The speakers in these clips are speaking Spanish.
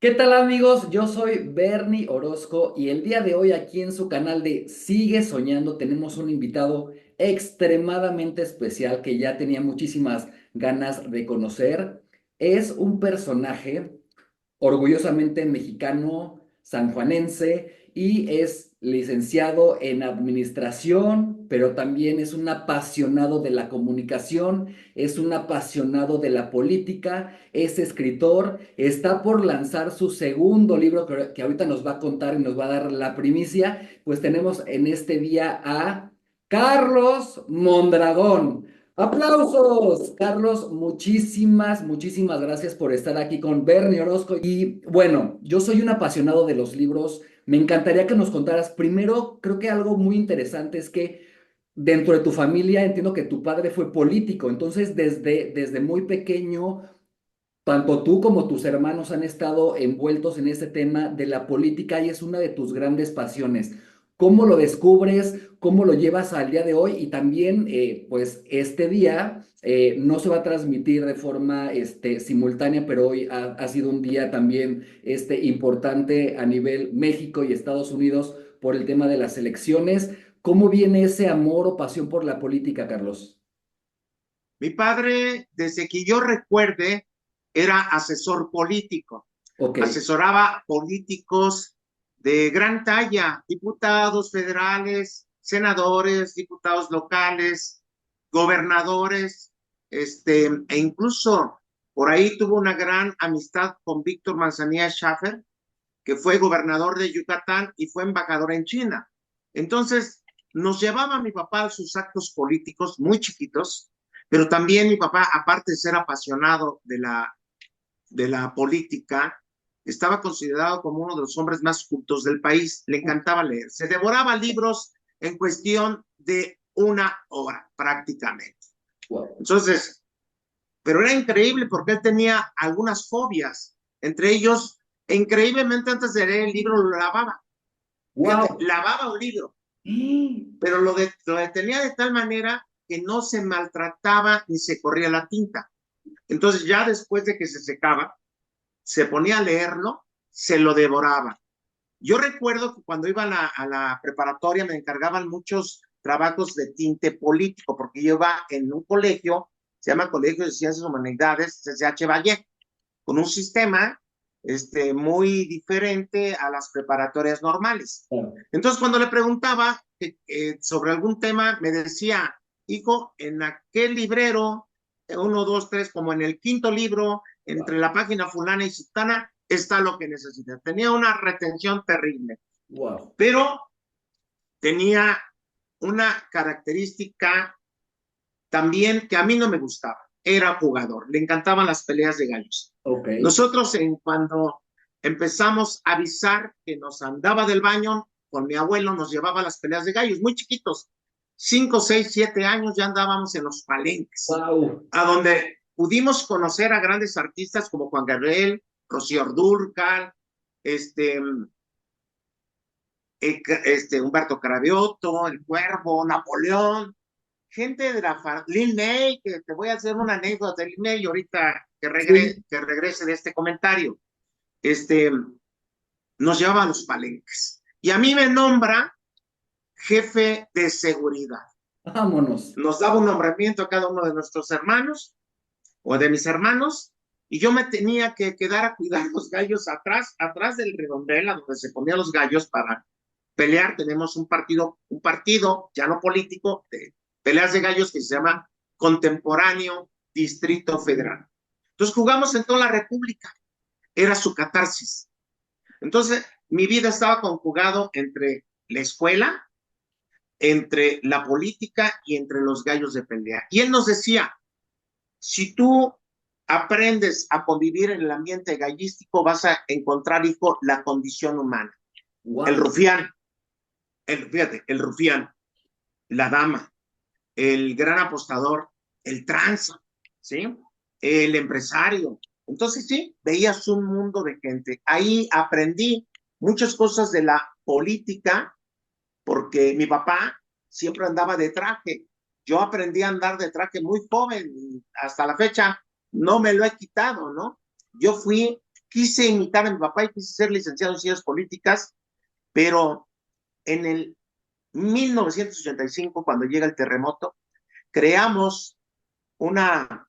¿Qué tal amigos? Yo soy Bernie Orozco y el día de hoy aquí en su canal de Sigue Soñando tenemos un invitado extremadamente especial que ya tenía muchísimas ganas de conocer. Es un personaje orgullosamente mexicano, sanjuanense y es licenciado en administración, pero también es un apasionado de la comunicación, es un apasionado de la política, es escritor, está por lanzar su segundo libro que ahorita nos va a contar y nos va a dar la primicia. Pues tenemos en este día a Carlos Mondragón. Aplausos, Carlos, muchísimas gracias por estar aquí con Bernie Orozco. Y bueno, yo soy un apasionado de los libros. Me encantaría que nos contaras primero, creo que algo muy interesante es que dentro de tu familia entiendo que tu padre fue político, entonces desde muy pequeño tanto tú como tus hermanos han estado envueltos en ese tema de la política y es una de tus grandes pasiones. ¿Cómo lo descubres? ¿Cómo lo llevas al día de hoy? Y también, pues, este día no se va a transmitir de forma simultánea, pero hoy ha sido un día también importante a nivel México y Estados Unidos por el tema de las elecciones. ¿Cómo viene ese amor o pasión por la política, Carlos? Mi padre, desde que yo recuerde, era asesor político. Ok. Asesoraba políticos de gran talla, diputados federales, senadores, diputados locales, gobernadores, e incluso por ahí tuvo una gran amistad con Víctor Manzanilla Schaffer, que fue gobernador de Yucatán y fue embajador en China. Entonces, nos llevaba a mi papá a sus actos políticos muy chiquitos, pero también mi papá, aparte de ser apasionado de la política, estaba considerado como uno de los hombres más cultos del país. Le encantaba leer. Se devoraba libros en cuestión de una hora prácticamente. Wow. Entonces, pero era increíble porque él tenía algunas fobias, entre ellos, e increíblemente antes de leer el libro lo lavaba. Fíjate, Wow. lavaba un libro, pero lo detenía de tal manera que no se maltrataba ni se corría la tinta. Entonces ya después de que se secaba, se ponía a leerlo, se lo devoraba. Yo recuerdo que cuando iba a la preparatoria me encargaban muchos trabajos de tinte político, porque yo iba en un colegio, se llama Colegio de Ciencias Humanidades, CCH Valle, con un sistema muy diferente a las preparatorias normales. Entonces, cuando le preguntaba sobre algún tema, me decía, hijo, en aquel librero, uno, dos, tres, como en el quinto libro, entre la página fulana y sultana, está lo que necesita. Tenía una retención terrible, Wow. pero tenía una característica también que a mí no me gustaba. Era jugador, le encantaban las peleas de gallos. Ok. Nosotros cuando empezamos a avisar que nos andaba del baño, con mi abuelo nos llevaba a las peleas de gallos, muy chiquitos, 5, 6, 7 años ya andábamos en los palenques, Wow. a donde pudimos conocer a grandes artistas como Juan Gabriel, Rocío Dúrcal, este, Humberto Cravioto, El Cuervo, Napoleón, gente de la Lil May, que te voy a hacer una anécdota de Lil May ahorita Sí. que regrese de este comentario. Este, Nos llevaba a los palenques. Y a mí me nombra jefe de seguridad. Vámonos. Nos daba un nombramiento a cada uno de nuestros hermanos o de mis hermanos, y yo me tenía que quedar a cuidar los gallos atrás del redondel, a donde se ponían los gallos para pelear. Tenemos un partido ya no político, de peleas de gallos que se llama Contemporáneo Distrito Federal. Entonces jugamos en toda la República, era su catarsis. Entonces mi vida estaba conjugado entre la escuela, entre la política y entre los gallos de pelea. Y él nos decía, si tú aprendes a convivir en el ambiente gallístico, vas a encontrar, hijo, la condición humana. El Wow. rufián, fíjate, el rufián, la dama, el gran apostador, el tranza, ¿sí? El empresario. Entonces, sí, veías un mundo de gente. Ahí aprendí muchas cosas de la política, porque mi papá siempre andaba de traje. Yo aprendí a andar de traje muy joven y hasta la fecha no me lo he quitado, ¿no? Yo fui quise imitar a mi papá y quise ser licenciado en ciencias políticas, pero en el 1985, cuando llega el terremoto, creamos una,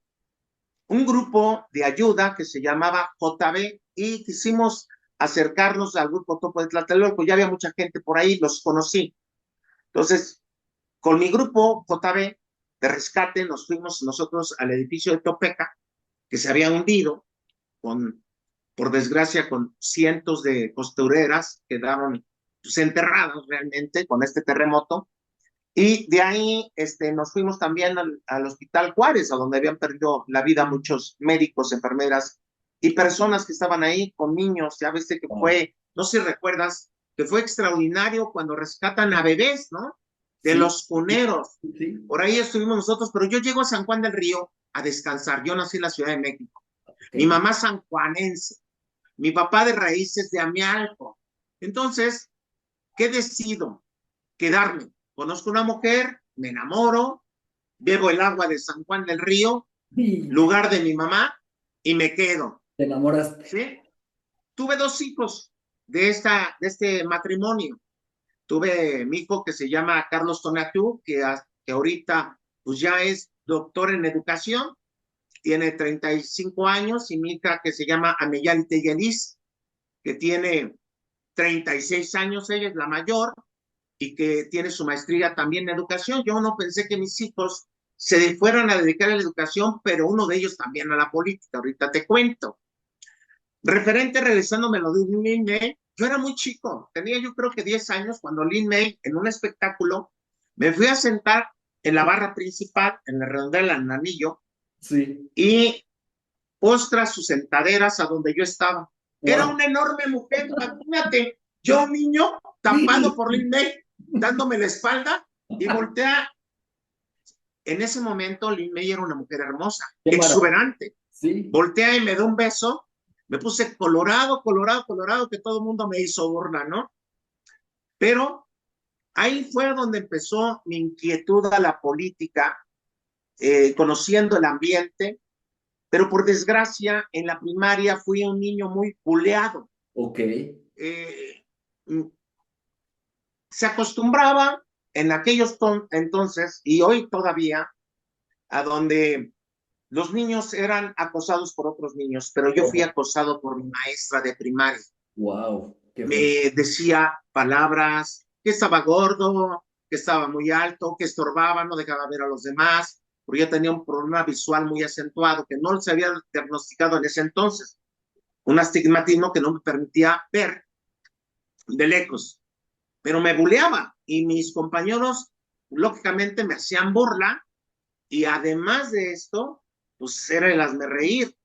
un grupo de ayuda que se llamaba JB y quisimos acercarnos al grupo Topo de Tlatelolco. Ya había mucha gente por ahí, los conocí. Entonces, con mi grupo JB de rescate, nos fuimos nosotros al edificio de Topeca, que se había hundido, por desgracia, con cientos de costureras que quedaron pues, enterradas realmente con este terremoto. Y de ahí nos fuimos también al Hospital Juárez, a donde habían perdido la vida muchos médicos, enfermeras y personas que estaban ahí con niños. Ya ves que Wow. fue, no sé si recuerdas, que fue extraordinario cuando rescatan a bebés, ¿no? De Sí, los cuneros. sí. Por ahí estuvimos nosotros, pero yo llego a San Juan del Río a descansar. Yo nací en la Ciudad de México. Mi Ok. mamá sanjuanense, mi papá de raíces de Amialco. Entonces, ¿qué decido? Quedarme. Conozco una mujer, me enamoro, bebo el agua de San Juan del Río, Y lugar de mi mamá, y me quedo. te enamoraste. ¿Sí? Tuve dos hijos de este matrimonio. Tuve mi hijo que se llama Carlos Tonatiuh, que ahorita pues ya es doctor en educación, tiene 35 años, y mi hija que se llama Ameyali Teyelis, que tiene 36 años, ella es la mayor, y que tiene su maestría también en educación. Yo no pensé que mis hijos se fueran a dedicar a la educación, pero uno de ellos también a la política. Ahorita te cuento. Referente, regresándome lo de Lin May, yo era muy chico, tenía yo creo que 10 años cuando Lin May, en un espectáculo, me fui a sentar en la barra principal, en el redondel, en el anillo, Sí. y postra sus sentaderas a donde yo estaba. Era Wow. una enorme mujer, imagínate, yo niño, tapado por Lin May, dándome la espalda, y voltea. En ese momento, Lin May era una mujer hermosa, Qué maravilla. exuberante. Sí. Voltea y me da un beso, me puse colorado, colorado, colorado, que todo el mundo me hizo burla, ¿no? Pero ahí fue donde empezó mi inquietud a la política, conociendo el ambiente, pero por desgracia en la primaria fui un niño muy buleado. Ok. Eh, Se acostumbraba en aquellos entonces, y hoy todavía, a donde los niños eran acosados por otros niños, pero yo fui Oh, acosado por mi maestra de primaria. wow. Qué feo. Me decía palabras, que estaba gordo, que estaba muy alto, que estorbaba, no dejaba ver a los demás, porque yo tenía un problema visual muy acentuado que no se había diagnosticado en ese entonces, un astigmatismo que no me permitía ver de lejos, pero me buleaba y mis compañeros lógicamente me hacían burla y además de esto, pues era el hazme reír.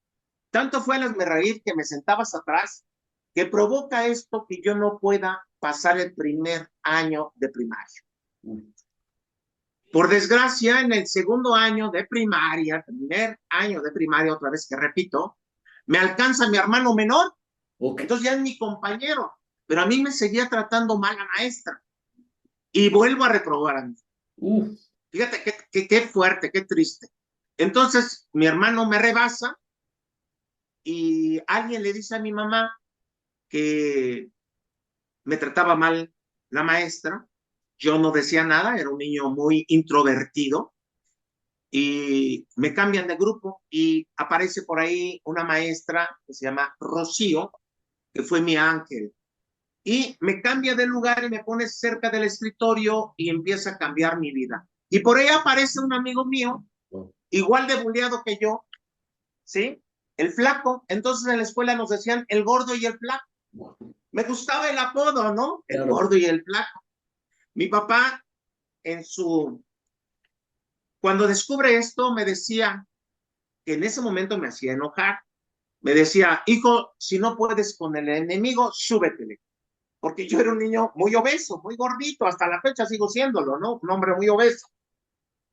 Tanto fue el hazme reír que me sentabas atrás, que provoca esto que yo no pueda pasar el primer año de primaria. Uy. Por desgracia, en el segundo año de primaria, primer año de primaria, otra vez que repito, me alcanza mi hermano menor, Ok. entonces ya es mi compañero, pero a mí me seguía tratando mal la maestra y vuelvo a reprobar a mí. Uf. Fíjate qué fuerte, qué triste. Entonces mi hermano me rebasa y alguien le dice a mi mamá que me trataba mal la maestra. Yo no decía nada, era un niño muy introvertido y me cambian de grupo y aparece por ahí una maestra que se llama Rocío, que fue mi ángel. Y me cambia de lugar y me pone cerca del escritorio y empieza a cambiar mi vida. Y por ahí aparece un amigo mío, Wow. igual de bulleado que yo, ¿sí? El flaco. Entonces en la escuela nos decían el gordo y el flaco. Me gustaba el apodo, ¿no? El Claro. gordo y el flaco. Mi papá, en su, cuando descubre esto, me decía, que en ese momento me hacía enojar, me decía, hijo, si no puedes con el enemigo, súbetele. Porque yo era un niño muy obeso, muy gordito, hasta la fecha sigo siéndolo, ¿no? Un hombre muy obeso.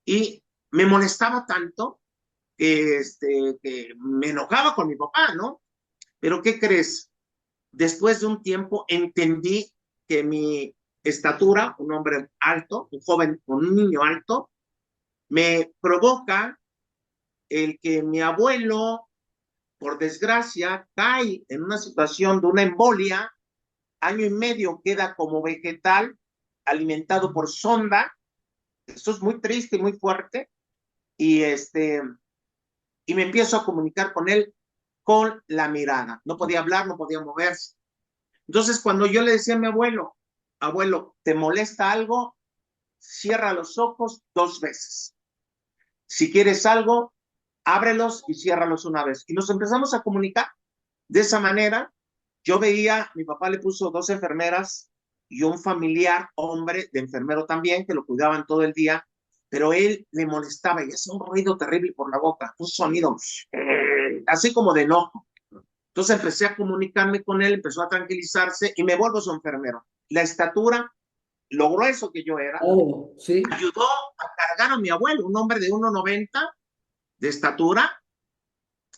Y me molestaba tanto que me enojaba con mi papá, ¿no? Pero ¿qué crees? Después de un tiempo entendí que mi estatura, un hombre alto, un joven, un niño alto, me provoca el que mi abuelo por desgracia, cae en una situación de una embolia, año y medio queda como vegetal, alimentado por sonda. Esto es muy triste y muy fuerte. Y, y me empiezo a comunicar con él con la mirada. No podía hablar, no podía moverse. Entonces, cuando yo le decía a mi abuelo, abuelo, ¿te molesta algo? Cierra los ojos 2 veces. Si quieres algo, ábrelos y ciérralos una vez. Y nos empezamos a comunicar. De esa manera, yo veía, mi papá le puso 2 enfermeras y un familiar, hombre, de enfermero también, que lo cuidaban todo el día, pero él le molestaba y hacía un ruido terrible por la boca, un sonido así como de enojo. Entonces empecé a comunicarme con él, empezó a tranquilizarse y me vuelvo su enfermero. La estatura, lo grueso que yo era, Oh, sí. ayudó a cargar a mi abuelo, un hombre de 1,90 de estatura,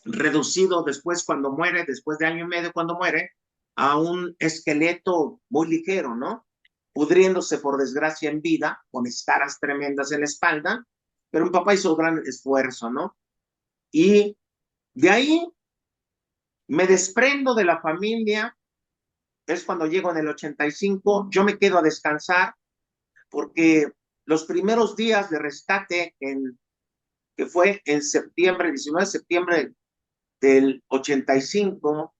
reducido después cuando muere, después de año y medio cuando muere, a un esqueleto muy ligero, ¿no? Pudriéndose por desgracia en vida, con escaras tremendas en la espalda, pero mi papá hizo gran esfuerzo, ¿no? Y de ahí me desprendo de la familia, es cuando llego en el 85, yo me quedo a descansar porque los primeros días de rescate, que fue en septiembre, 19 de septiembre del 85,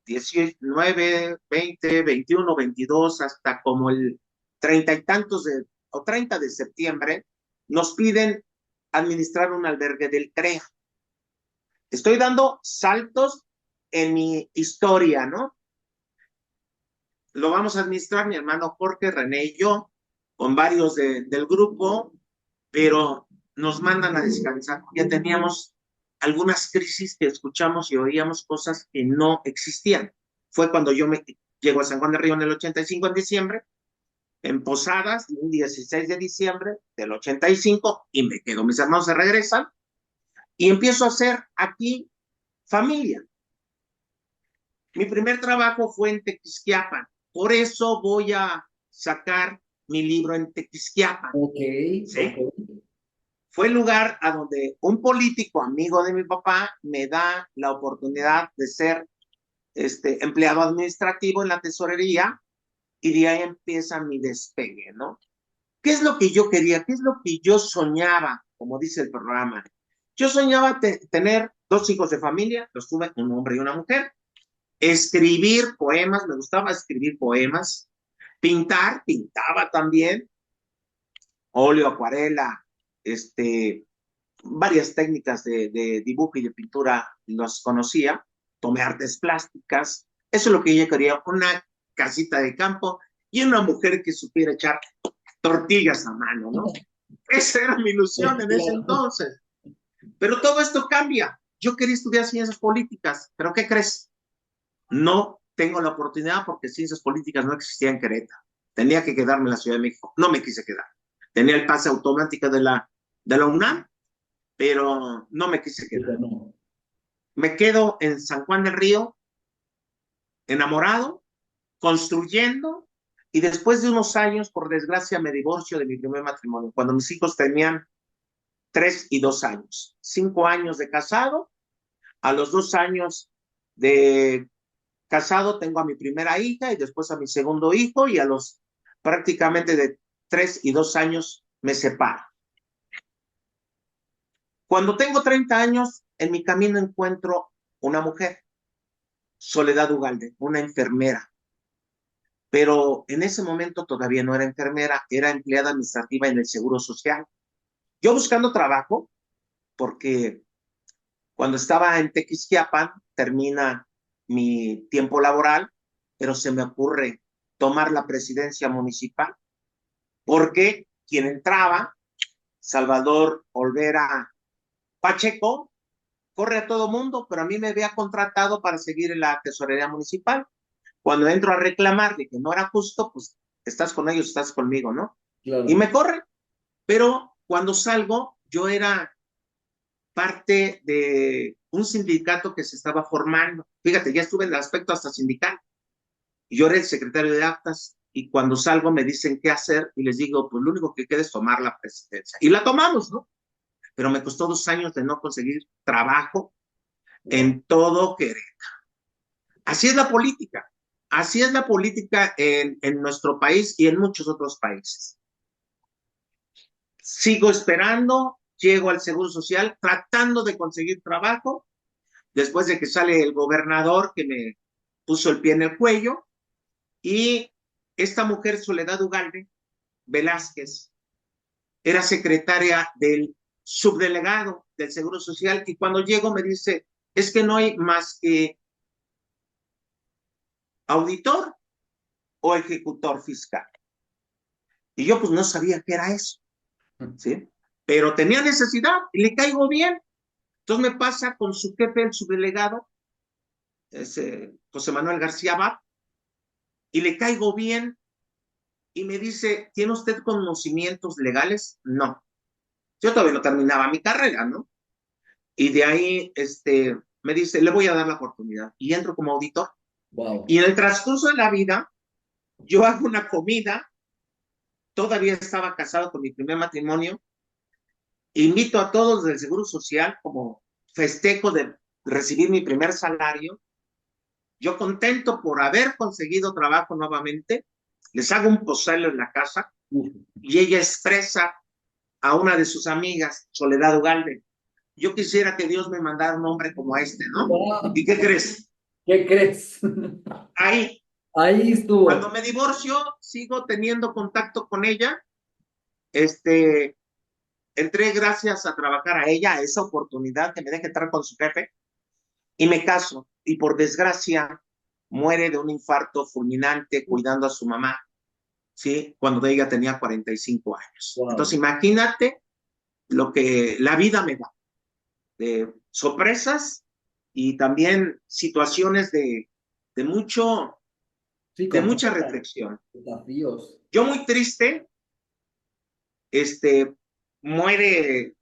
19, 20, 21, 22, hasta como el 30 y tantos o 30 de septiembre, nos piden administrar un albergue del CREA. Estoy dando saltos en mi historia, ¿no? Lo vamos a administrar mi hermano Jorge, René y yo, con varios del grupo, pero nos mandan a descansar. Ya teníamos algunas crisis que escuchamos y oíamos cosas que no existían. Fue cuando yo me llego a San Juan de Río en el 85 en diciembre, en Posadas, un 16 de diciembre del 85, y me quedo. Mis hermanos se regresan y empiezo a hacer aquí familia. Mi primer trabajo fue en Tequisquiapan, por eso voy a sacar mi libro en Tequisquiapan, Ok, ok. ¿sí? Fue el lugar a donde un político amigo de mi papá me da la oportunidad de ser empleado administrativo en la tesorería y de ahí empieza mi despegue, ¿no? ¿Qué es lo que yo quería? ¿Qué es lo que yo soñaba? Como dice el programa. Yo soñaba tener 2 hijos de familia, los tuve, un hombre y una mujer, escribir poemas, me gustaba escribir poemas, pintar, pintaba también, óleo, acuarela, varias técnicas de dibujo y de pintura los conocía, tomé artes plásticas, eso es lo que yo quería, una casita de campo y una mujer que supiera echar tortillas a mano, ¿no? Esa era mi ilusión en ese Claro. entonces. Pero todo esto cambia. Yo quería estudiar ciencias políticas, pero ¿qué crees? No tengo la oportunidad porque ciencias políticas no existía en Querétaro. Tenía que quedarme en la Ciudad de México. No me quise quedar. Tenía el pase automático de la UNAM, pero no me quise quedar. Pero no. Me quedo en San Juan del Río, enamorado, construyendo, y después de unos años, por desgracia, me divorcio de mi primer matrimonio, cuando mis hijos tenían 3 y 2 años. 5 años de casado, a los 2 años de casado tengo a mi primera hija y después a mi segundo hijo, y a los prácticamente de 3 y 2 años me separo. Cuando tengo 30 años, en mi camino encuentro una mujer, Soledad Ugalde, una enfermera, pero en ese momento todavía no era enfermera, era empleada administrativa en el Seguro Social. Yo buscando trabajo, porque cuando estaba en Tequisquiapan termina mi tiempo laboral, pero se me ocurre tomar la presidencia municipal, porque quien entraba, Salvador Olvera Pacheco, corre a todo mundo, pero a mí me había contratado para seguir en la tesorería municipal. Cuando entro a reclamar de que no era justo, pues estás con ellos, estás conmigo, ¿no? Y Claro. me corren, pero cuando salgo, yo era parte de un sindicato que se estaba formando. Fíjate, ya estuve en el aspecto hasta sindical. Y yo era el secretario de actas, y cuando salgo me dicen qué hacer y les digo, pues lo único que queda es tomar la presidencia. Y la tomamos, ¿no? Pero me costó 2 años de no conseguir trabajo. Wow. en todo Querétaro. Así es la política. Así es la política en nuestro país y en muchos otros países. Sigo esperando, llego al Seguro Social tratando de conseguir trabajo, después de que sale el gobernador que me puso el pie en el cuello, y esta mujer, Soledad Ugalde Velázquez, era secretaria del subdelegado del Seguro Social, y cuando llego me dice, es que no hay más que auditor o ejecutor fiscal. Y yo pues no sabía qué era eso, ¿sí? Pero tenía necesidad y le caigo bien. Entonces me pasa con su jefe, el subdelegado, José Manuel García Abad, y le caigo bien y me dice, ¿tiene usted conocimientos legales? No. Yo todavía no terminaba mi carrera, ¿no? Y de ahí me dice, le voy a dar la oportunidad. Y entro como auditor. Wow. Y en el transcurso de la vida, yo hago una comida, todavía estaba casado con mi primer matrimonio, invito a todos del Seguro Social como festejo de recibir mi primer salario. Yo contento por haber conseguido trabajo nuevamente, les hago un pozole en la casa y ella expresa a una de sus amigas, Soledad Ugalde, yo quisiera que Dios me mandara un hombre como este, ¿no? Wow. ¿Y qué crees? ¿Qué crees? Ahí, Ahí cuando estuvo. me divorcio, sigo teniendo contacto con ella. Este, entré gracias a trabajar a ella, a esa oportunidad que me deja entrar con su jefe, y me caso. Y por desgracia, muere de un infarto fulminante cuidando a su mamá, ¿sí? Cuando ella tenía 45 años. Entonces, Wow. imagínate lo que la vida me da, de sorpresas y también situaciones de, mucho, Sí, de con mucha reflexión. desafíos. Yo muy triste, este, muere,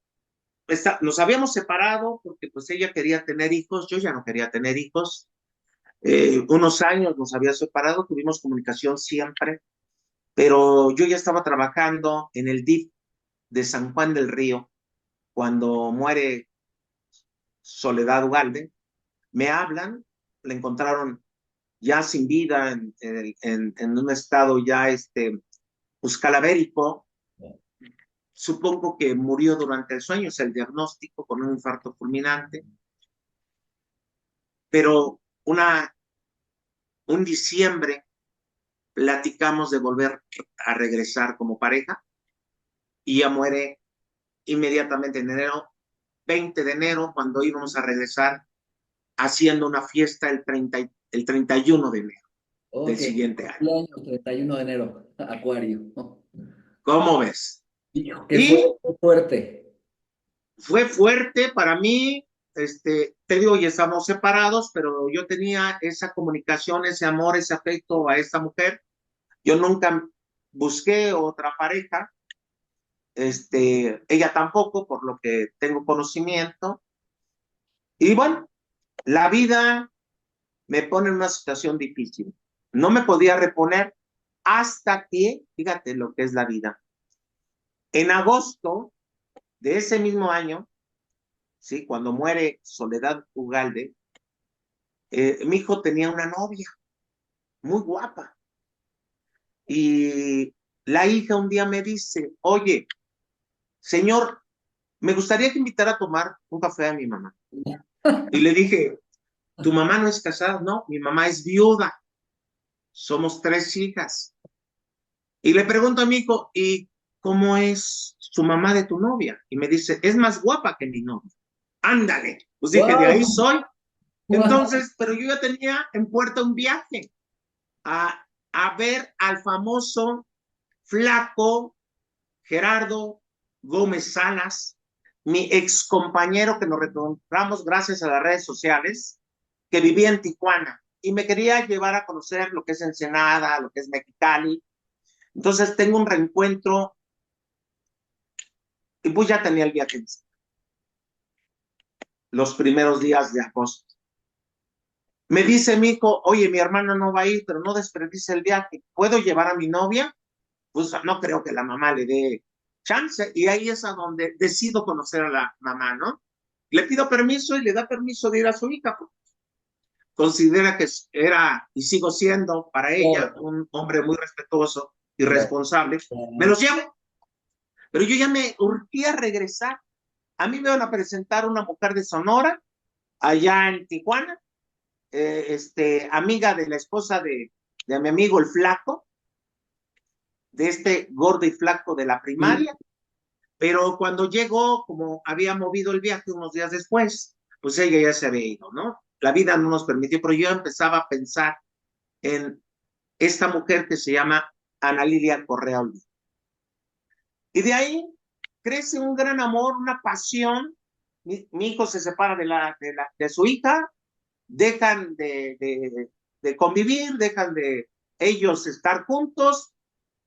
nos habíamos separado porque pues ella quería tener hijos, yo ya no quería tener hijos. Unos años nos había separado, tuvimos comunicación siempre, pero yo ya estaba trabajando en el DIF de San Juan del Río cuando muere Soledad Ugalde. Me hablan, la encontraron ya sin vida en un estado ya pues calabérico. Supongo que murió durante el sueño, es el diagnóstico con un infarto fulminante, pero un diciembre platicamos de volver a regresar como pareja y ella muere inmediatamente en enero, 20 de enero, cuando íbamos a regresar haciendo una fiesta el 31 de enero del Ok. siguiente año. Cumpleaños, 31 de enero. Acuario. ¿Cómo ves? Hijo, qué Y fuerte. fue fuerte para mí, te digo, ya estamos separados, pero yo tenía esa comunicación, ese amor, ese afecto a esta mujer. Yo nunca busqué otra pareja, ella tampoco, por lo que tengo conocimiento. Y bueno, la vida me pone en una situación difícil. No me podía reponer hasta que, fíjate lo que es la vida. En agosto de ese mismo año, ¿sí? Cuando muere Soledad Ugalde, mi hijo tenía una novia muy guapa. Y la hija un día me dice, oye, señor, me gustaría que invitara a tomar un café a mi mamá. Y le dije, ¿tu mamá no es casada? No, mi mamá es viuda. Somos 3 hijas. Y le pregunto a mi hijo, ¿y cómo es su mamá de tu novia? Y me dice, es más guapa que mi novia. Ándale. Pues dije, de ahí Wow. soy. Wow. Entonces, pero yo ya tenía en puerta un viaje a ver al famoso flaco Gerardo Gómez Salas, mi ex compañero que nos reencontramos gracias a las redes sociales, que vivía en Tijuana y me quería llevar a conocer lo que es Ensenada, lo que es Mexicali. Entonces tengo un reencuentro y pues ya tenía el viaje los primeros días de agosto. Me dice mi hijo, oye, mi hermana no va a ir, pero no desperdice el viaje. ¿Puedo llevar a mi novia? Pues no creo que la mamá le dé chance. Y ahí es a donde decido conocer a la mamá, ¿no? Le pido permiso y le da permiso de ir a su hija, porque considera que era y sigo siendo para ella Claro, un hombre muy respetuoso y claro, responsable. Me claro. los llevo, pero yo ya me urgía regresar. A mí me van a presentar una mujer de Sonora, allá en Tijuana, amiga de la esposa de mi amigo el flaco, de este gordo y flaco de la Sí, primaria, pero cuando llegó, como había movido el viaje unos días después, pues ella ya se había ido, ¿no? La vida no nos permitió, pero yo empezaba a pensar en esta mujer que se llama Ana Lilia Correa Olvera. Y de ahí crece un gran amor, una pasión. Mi hijo se separa de su hija, dejan de convivir, dejan de ellos estar juntos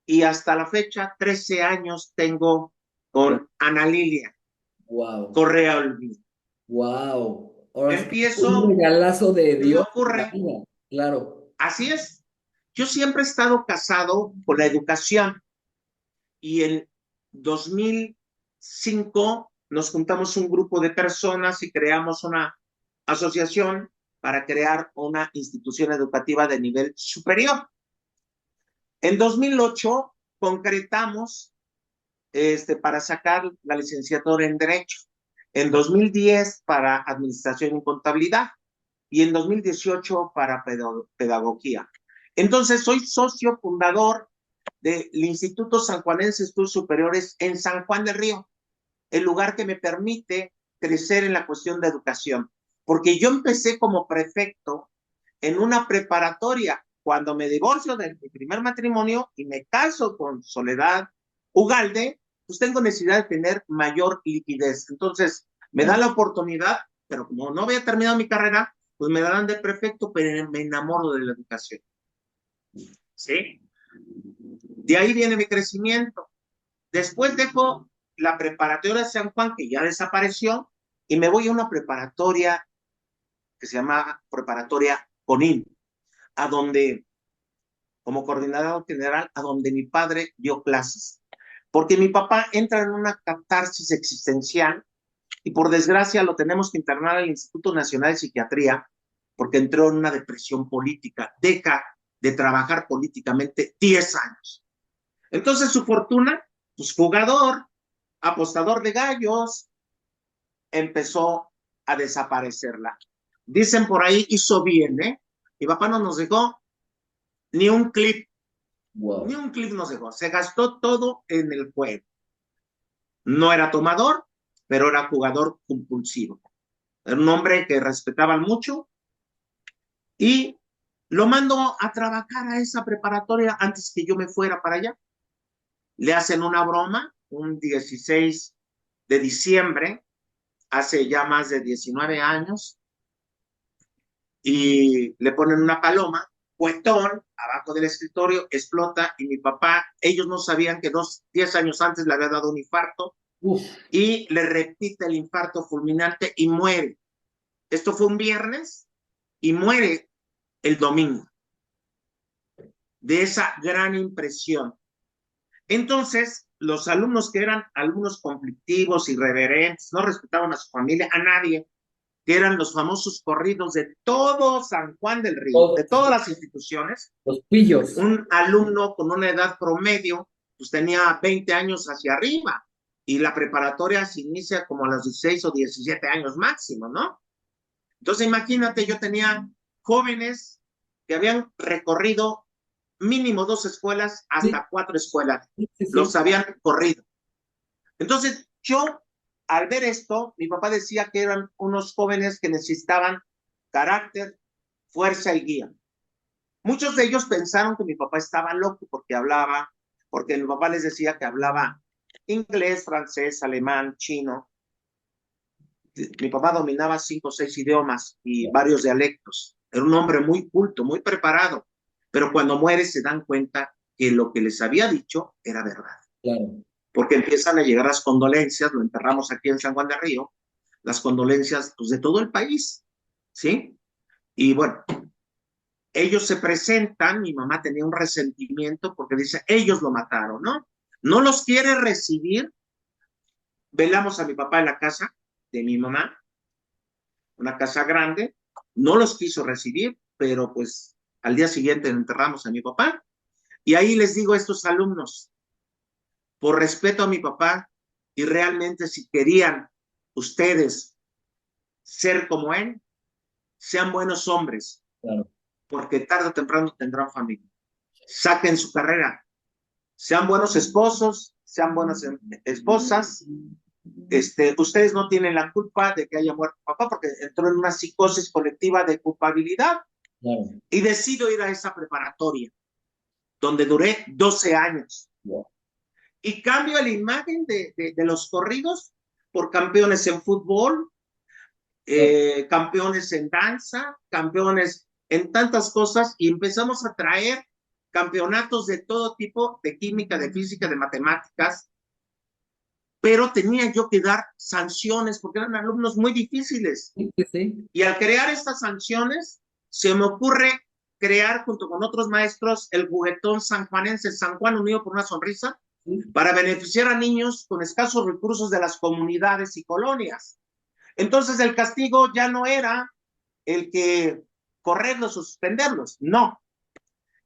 y hasta la fecha, 13 años tengo con Ana Lilia wow, Correa Olvera. wow. Ahora sí que un Empiezo, regalazo de se me Dios en la ocurre, vida. Claro, así es, yo siempre he estado casado con la educación y en 2005 nos juntamos un grupo de personas y creamos una asociación para crear una institución educativa de nivel superior. En 2008 concretamos para sacar la licenciatura en Derecho, en 2010 para Administración y Contabilidad y en 2018 para Pedagogía. Entonces, soy socio fundador del Instituto Sanjuanense de Estudios Superiores en San Juan del Río, el lugar que me permite crecer en la cuestión de educación. Porque yo empecé como prefecto en una preparatoria cuando me divorcio de mi primer matrimonio y me caso con Soledad Ugalde, pues tengo necesidad de tener mayor liquidez. Entonces, me da claro. la oportunidad, pero como no había terminado mi carrera, pues me dan de prefecto, pero me enamoro de la educación. ¿Sí? De ahí viene mi crecimiento. Después dejo la preparatoria de San Juan, que ya desapareció, y me voy a una preparatoria que se llama Preparatoria CONIN, a donde, como coordinador general, a donde mi padre dio clases. Porque mi papá entra en una catarsis existencial y por desgracia lo tenemos que internar al Instituto Nacional de Psiquiatría porque entró en una depresión política, deja de trabajar políticamente 10 años. Entonces su fortuna, pues jugador, apostador de gallos, empezó a desaparecerla. Dicen por ahí, hizo bien, ¿eh? Mi papá no nos dejó ni un clip, ni Wow. un clip nos dejó. Se gastó todo en el juego. No era tomador, pero era jugador compulsivo. Era un hombre que respetaban mucho y lo mando a trabajar a esa preparatoria antes que yo me fuera para allá. Le hacen una broma un 16 de diciembre, hace ya más de 19 años, y le ponen una paloma, cuetón, abajo del escritorio, explota y mi papá, ellos no sabían que 10 años antes le había dado un infarto Uf, y le repite el infarto fulminante y muere. Esto fue un viernes y muere el domingo de esa gran impresión. Entonces, los alumnos que eran alumnos conflictivos, irreverentes, no respetaban a su familia, a nadie, que eran los famosos corridos de todo San Juan del Río, de todos todas las instituciones, los pillos. un alumno con una edad promedio, pues tenía 20 años hacia arriba, y la preparatoria se inicia como a los 16 o 17 años máximo, ¿no? Entonces, imagínate, yo tenía jóvenes que habían recorrido mínimo 2 escuelas Sí, hasta 4 escuelas, sí, sí, los sí. habían corrido. Entonces, yo, al ver esto, mi papá decía que eran unos jóvenes que necesitaban carácter, fuerza y guía. Muchos de ellos pensaron que mi papá estaba loco porque mi papá les decía que hablaba inglés, francés, alemán, chino. Mi papá dominaba 5 o 6 idiomas y varios dialectos. Era un hombre muy culto, muy preparado. Pero cuando muere se dan cuenta que lo que les había dicho era verdad. Claro. Porque empiezan a llegar las condolencias, lo enterramos aquí en San Juan de Río, las condolencias pues, de todo el país, ¿sí? Y bueno, ellos se presentan, mi mamá tenía un resentimiento porque dice, ellos lo mataron, ¿no? No los quiere recibir, velamos a mi papá en la casa de mi mamá, una casa grande, no los quiso recibir, pero pues al día siguiente enterramos a mi papá. Y ahí les digo a estos alumnos, por respeto a mi papá, y realmente si querían ustedes ser como él, sean buenos hombres, Claro, porque tarde o temprano tendrán familia. Saquen su carrera, sean buenos esposos, sean buenas esposas. Ustedes no tienen la culpa de que haya muerto papá porque entró en una psicosis colectiva de culpabilidad claro. y decido ir a esa preparatoria donde duré 12 años Wow. y cambio la imagen de los corridos por campeones en fútbol, campeones en danza, campeones en tantas cosas y empezamos a traer campeonatos de todo tipo, de química, de física, de matemáticas, pero tenía yo que dar sanciones porque eran alumnos muy difíciles. Sí, sí, sí. Y al crear estas sanciones, se me ocurre crear junto con otros maestros el juguetón sanjuanense, San Juan Unido por una Sonrisa, Sí, para beneficiar a niños con escasos recursos de las comunidades y colonias. Entonces el castigo ya no era el que correrlos o suspenderlos, no,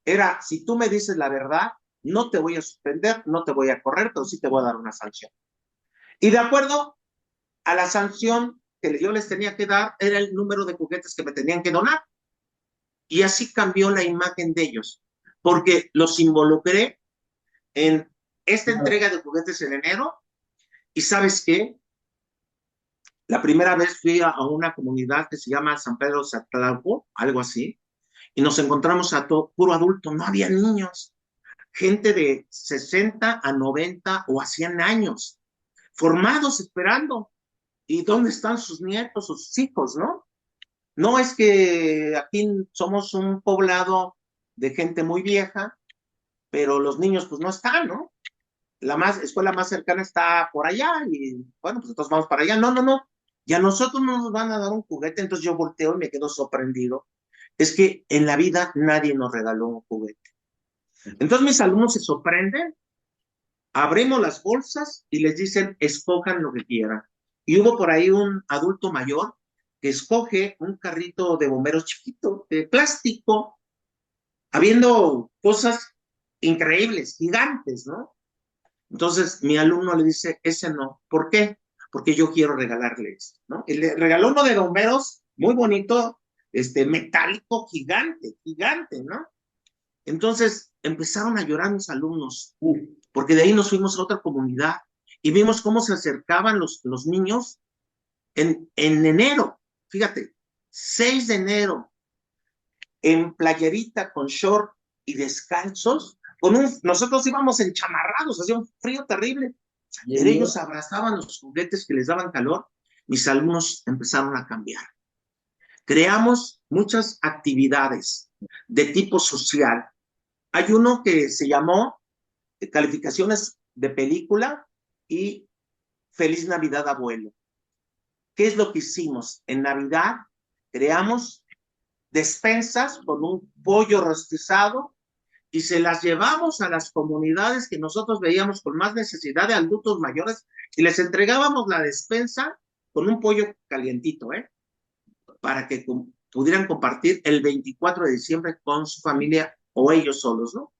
era si tú me dices la verdad, no te voy a suspender, no te voy a correr, pero sí te voy a dar una sanción. Y de acuerdo a la sanción que yo les tenía que dar, era el número de juguetes que me tenían que donar. Y así cambió la imagen de ellos, porque los involucré en esta claro. entrega de juguetes en enero. Y sabes qué, la primera vez fui a una comunidad que se llama San Pedro Zatlalco, algo así, y nos encontramos a todo puro adulto, no había niños, gente de 60 a 90 o a 100 años, formados esperando. ¿Y dónde están sus nietos, sus hijos, no? No es que aquí somos un poblado de gente muy vieja, pero los niños pues no están, ¿no? Escuela más cercana está por allá y bueno, pues entonces vamos para allá. No, no, no. Y a nosotros no nos van a dar un juguete, entonces yo volteo y me quedo sorprendido. Es que en la vida nadie nos regaló un juguete. Entonces mis alumnos se sorprenden, abrimos las bolsas y les dicen, escojan lo que quieran. Y hubo por ahí un adulto mayor que escoge un carrito de bomberos chiquito, de plástico, habiendo cosas increíbles, gigantes, ¿no? Entonces mi alumno le dice, ese no. ¿Por qué? Porque yo quiero regalarle esto, ¿no? Y le regaló uno de bomberos muy bonito, metálico, gigante, gigante, ¿no? Entonces empezaron a llorar mis alumnos, Uf, porque de ahí nos fuimos a otra comunidad y vimos cómo se acercaban los niños en enero, fíjate, 6 de enero, en playerita con short y descalzos, nosotros íbamos enchamarrados, hacía un frío terrible, y pero ellos, ellos abrazaban los juguetes que les daban calor, mis alumnos empezaron a cambiar. Creamos muchas actividades de tipo social. Hay uno que se llamó calificaciones de película y Feliz Navidad Abuelo. ¿Qué es lo que hicimos? En Navidad creamos despensas con un pollo rostizado y se las llevamos a las comunidades que nosotros veíamos con más necesidad de adultos mayores y les entregábamos la despensa con un pollo calientito, para que pudieran compartir el 24 de diciembre con su familia o ellos solos, ¿no?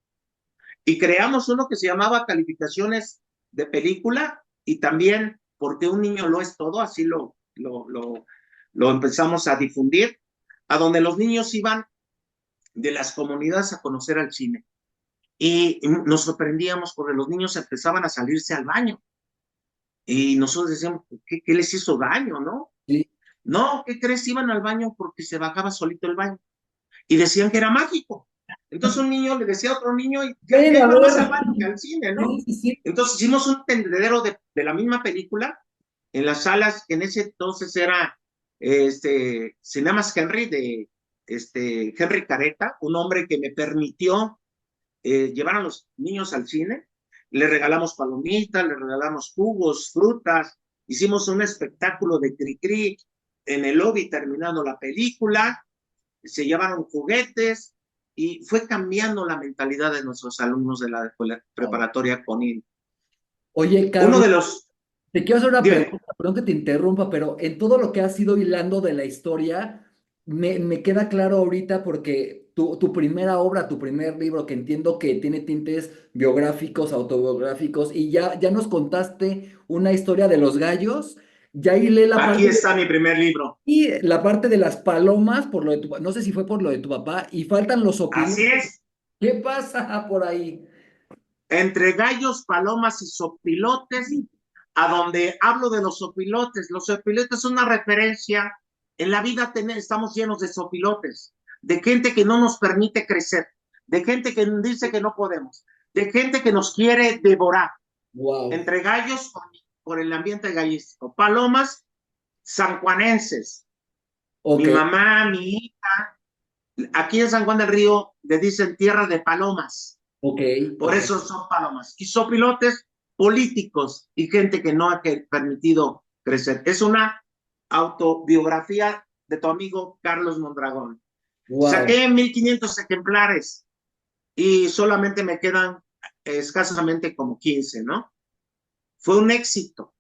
Y creamos uno que se llamaba calificaciones de película y también porque un niño lo es todo, así lo empezamos a difundir, a donde los niños iban de las comunidades a conocer al cine. Y nos sorprendíamos porque los niños empezaban a salirse al baño. Y nosotros decíamos, ¿qué les hizo daño, no? sí. No, ¿qué crees? Iban al baño porque se bajaba solito el baño. Y decían que era mágico. Entonces un niño le decía a otro niño, y ya Ven a iba más ver. al baño que al cine, ¿no? Sí, sí, sí. Entonces hicimos un tendedero de la misma película en las salas que en ese entonces era Cinemas Henry de Henry Careta, un hombre que me permitió llevar a los niños al cine. Le regalamos palomitas, le regalamos jugos, frutas, hicimos un espectáculo de cri-cri en el lobby terminando la película, se llevaron juguetes y fue cambiando la mentalidad de nuestros alumnos de la escuela Wow. preparatoria CONIL. Oye, Uno Carlos, de los, Te quiero hacer una Dime, pregunta, perdón que te interrumpa, pero en todo lo que has ido hilando de la historia, me queda claro ahorita porque tu primera obra, tu primer libro, que entiendo que tiene tintes biográficos, autobiográficos, y ya nos contaste una historia de los gallos, ya hilé la aquí parte está mi primer libro. y la parte de las palomas, por lo de no sé si fue por lo de tu papá, y faltan los Así opilotes. es, ¿Qué pasa por ahí? entre gallos, palomas y sopilotes, a donde hablo de los sopilotes. Los sopilotes son una referencia. En la vida estamos llenos de sopilotes, de gente que no nos permite crecer, de gente que dice que no podemos, de gente que nos quiere devorar. Wow. Entre gallos, por el ambiente gallístico. Palomas, sanjuanenses. Ok, Mi mamá, mi hija, aquí en San Juan del Río le dicen tierra de palomas. ok, Por ok. eso son palomas. Y son pilotes políticos y gente que no ha permitido crecer. Es una autobiografía de tu amigo Carlos Mondragón. Wow. Saqué 1500 ejemplares y solamente me quedan escasamente como 15, ¿no? Fue un éxito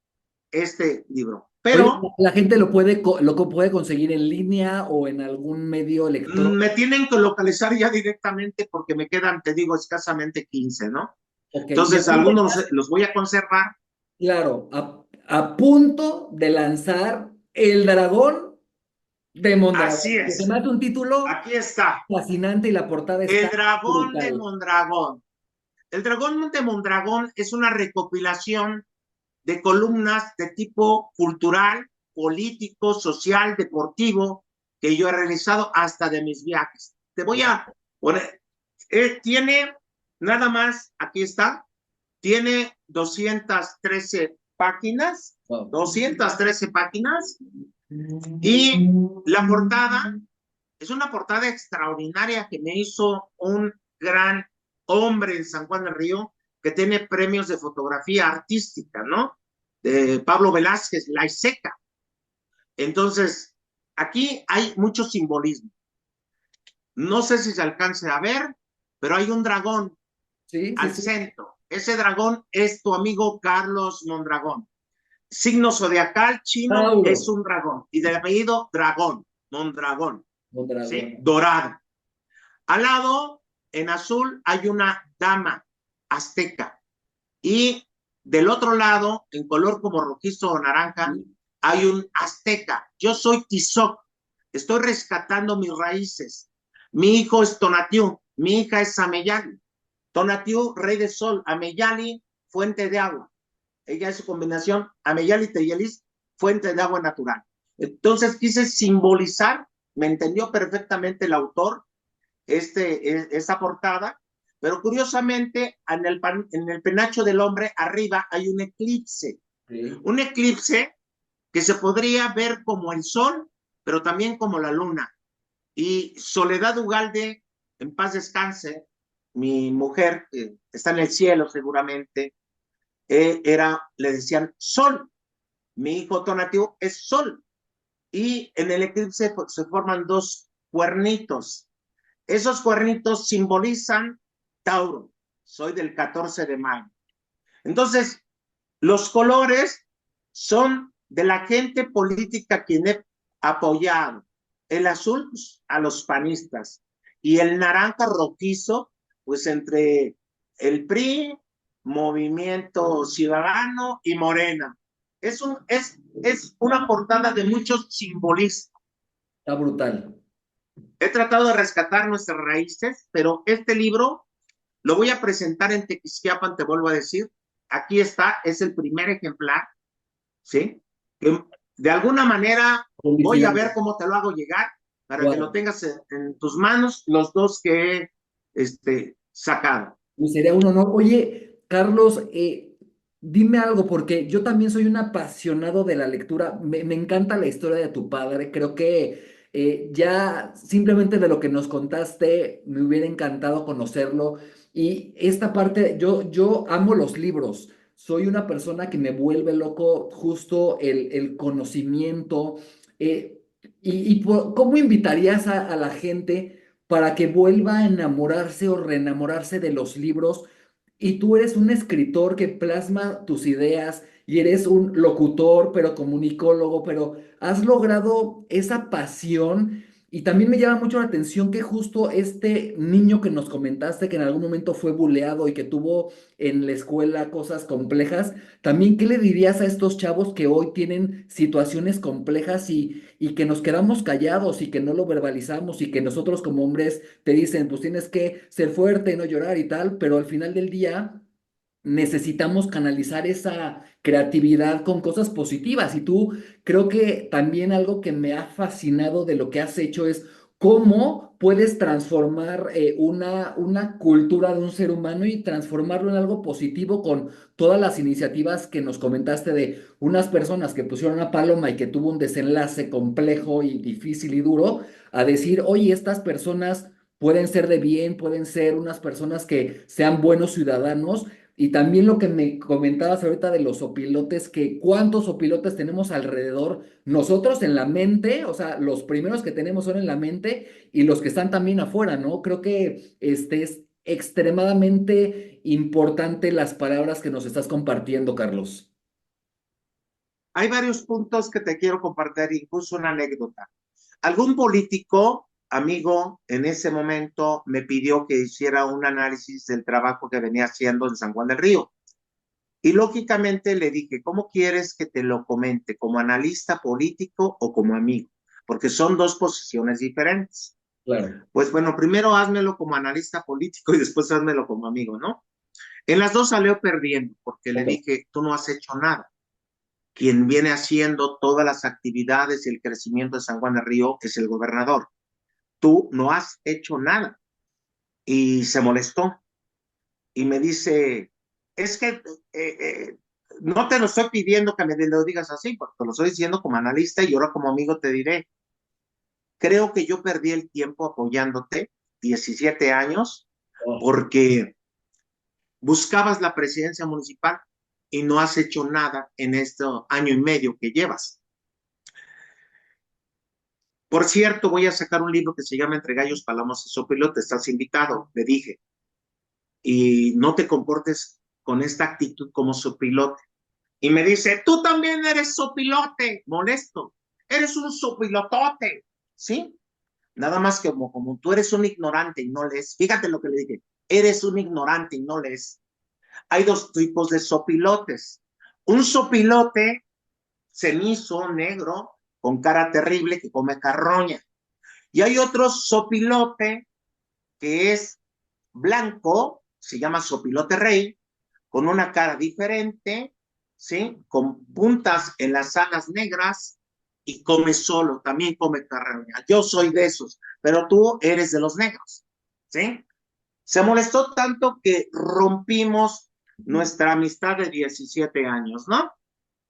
este libro. Oye, Pero ¿la gente puede conseguir en línea o en algún medio electrónico? me tienen que localizar ya directamente porque me quedan, te digo, escasamente 15, ¿no? Ok, y Entonces, ahorita algunos estás, los voy a conservar. claro, a punto de lanzar El Dragón de Así Mondragón, que se es. me hace un título Aquí está. fascinante y la portada El está dragón de brutal. Mondragón. El dragón de Mondragón es una recopilación de columnas de tipo cultural, político, social, deportivo, que yo he realizado hasta de mis viajes. Te voy a poner, tiene nada más, aquí está, tiene 213 páginas, Wow. 213 páginas, y la portada es una portada extraordinaria que me hizo un gran hombre en San Juan del Río que tiene premios de fotografía artística, ¿no? De Pablo Velázquez, La Seca. Entonces, aquí hay mucho simbolismo. No sé si se alcance a ver, pero hay un dragón Sí, sí, al sí. centro. Ese dragón es tu amigo Carlos Mondragón. Signo zodiacal chino es Tauro, un dragón y de apellido Dragón, Mondragón, ¿sí? Mondragón. Dorado. Al lado, en azul, hay una dama azteca. Y del otro lado, en color como rojizo o naranja, Sí. hay un azteca. Yo soy Tizoc. Estoy rescatando mis raíces. Mi hijo es Tonatiuh. Mi hija es Ameyali. Tonatiuh, rey de sol. Ameyali, fuente de agua. Ella es su combinación. Ameyali Teyelis, fuente de agua natural. Entonces quise simbolizar, me entendió perfectamente el autor, esta portada, pero curiosamente en el penacho del hombre arriba hay Sí. un eclipse que se podría ver como el sol, pero también como la luna. Y Soledad Ugalde, en paz descanse, mi mujer, que está en el cielo seguramente, le decían sol. Mi hijo Tonatiuh es sol. Y en el eclipse pues, se forman dos cuernitos. Esos cuernitos simbolizan Tauro. Soy del 14 de mayo. Entonces, los colores son de la gente política quien he apoyado. El azul, pues, a los panistas. Y el naranja rojizo, pues entre el PRI, Movimiento Ciudadano y Morena. Es una portada de muchos simbolistas. Está brutal. He tratado de rescatar nuestras raíces, pero este libro lo voy a presentar en Tequisquiapan, te vuelvo a decir. Aquí está, es el primer ejemplar, ¿sí? Que de alguna manera voy a ver Felicidades. cómo te lo hago llegar para que lo Wow. tengas en tus manos, los dos que he sacado. Y sería un honor. Oye, Carlos, dime algo, porque yo también soy un apasionado de la lectura. Me encanta la historia de tu padre. Creo que ya simplemente de lo que nos contaste, me hubiera encantado conocerlo. Y esta parte, yo amo los libros. Soy una persona que me vuelve loco justo el conocimiento. ¿Cómo invitarías a la gente para que vuelva a enamorarse o reenamorarse de los libros? Y tú eres un escritor que plasma tus ideas, y eres un locutor, pero comunicólogo, pero has logrado esa pasión. Y también me llama mucho la atención que justo este niño que nos comentaste que en algún momento fue buleado y que tuvo en la escuela cosas complejas, también ¿qué le dirías a estos chavos que hoy tienen situaciones complejas y que nos quedamos callados y que no lo verbalizamos y que nosotros como hombres te dicen, pues tienes que ser fuerte y no llorar y tal, pero al final del día necesitamos canalizar esa creatividad con cosas positivas. Y tú, creo que también algo que me ha fascinado de lo que has hecho es cómo puedes transformar una cultura de un ser humano y transformarlo en algo positivo con todas las iniciativas que nos comentaste de unas personas que pusieron una paloma y que tuvo un desenlace complejo y difícil y duro, a decir, oye, estas personas pueden ser de bien, pueden ser unas personas que sean buenos ciudadanos. Y también lo que me comentabas ahorita de los opilotes, que cuántos opilotes tenemos alrededor, nosotros en la mente, o sea, los primeros que tenemos son en la mente y los que están también afuera, ¿no? Creo que este es extremadamente importante las palabras que nos estás compartiendo, Carlos. Hay varios puntos que te quiero compartir, incluso una anécdota. Algún político, amigo, en ese momento me pidió que hiciera un análisis del trabajo que venía haciendo en San Juan del Río. Y lógicamente le dije, ¿cómo quieres que te lo comente? ¿Como analista político o como amigo? Porque son dos posiciones diferentes. Claro. Pues bueno, primero házmelo como analista político y después házmelo como amigo, ¿no? En las dos salió perdiendo porque le Ok. dije, tú no has hecho nada. Quien viene haciendo todas las actividades y el crecimiento de San Juan del Río es el gobernador. Tú no has hecho nada. Y se molestó y me dice, es que no te lo estoy pidiendo que me lo digas así, porque te lo estoy diciendo como analista y ahora como amigo te diré, creo que yo perdí el tiempo apoyándote 17 años Oh. porque buscabas la presidencia municipal y no has hecho nada en este año y medio que llevas. Por cierto, voy a sacar un libro que se llama Entre Gallos, Palomas y Sopilote, estás invitado, le dije, y no te comportes con esta actitud como sopilote. Y me dice, tú también eres sopilote, molesto, eres un sopilotote, ¿sí? Nada más que como tú eres un ignorante y no lees, fíjate lo que le dije, eres un ignorante y no lees. Hay dos tipos de sopilotes. Un sopilote cenizo, negro, con cara terrible que come carroña. Y hay otro sopilote que es blanco, se llama sopilote rey, con una cara diferente, ¿sí? Con puntas en las alas negras y come solo, también come carroña. Yo soy de esos, pero tú eres de los negros, ¿sí? Se molestó tanto que rompimos nuestra amistad de 17 años, ¿no?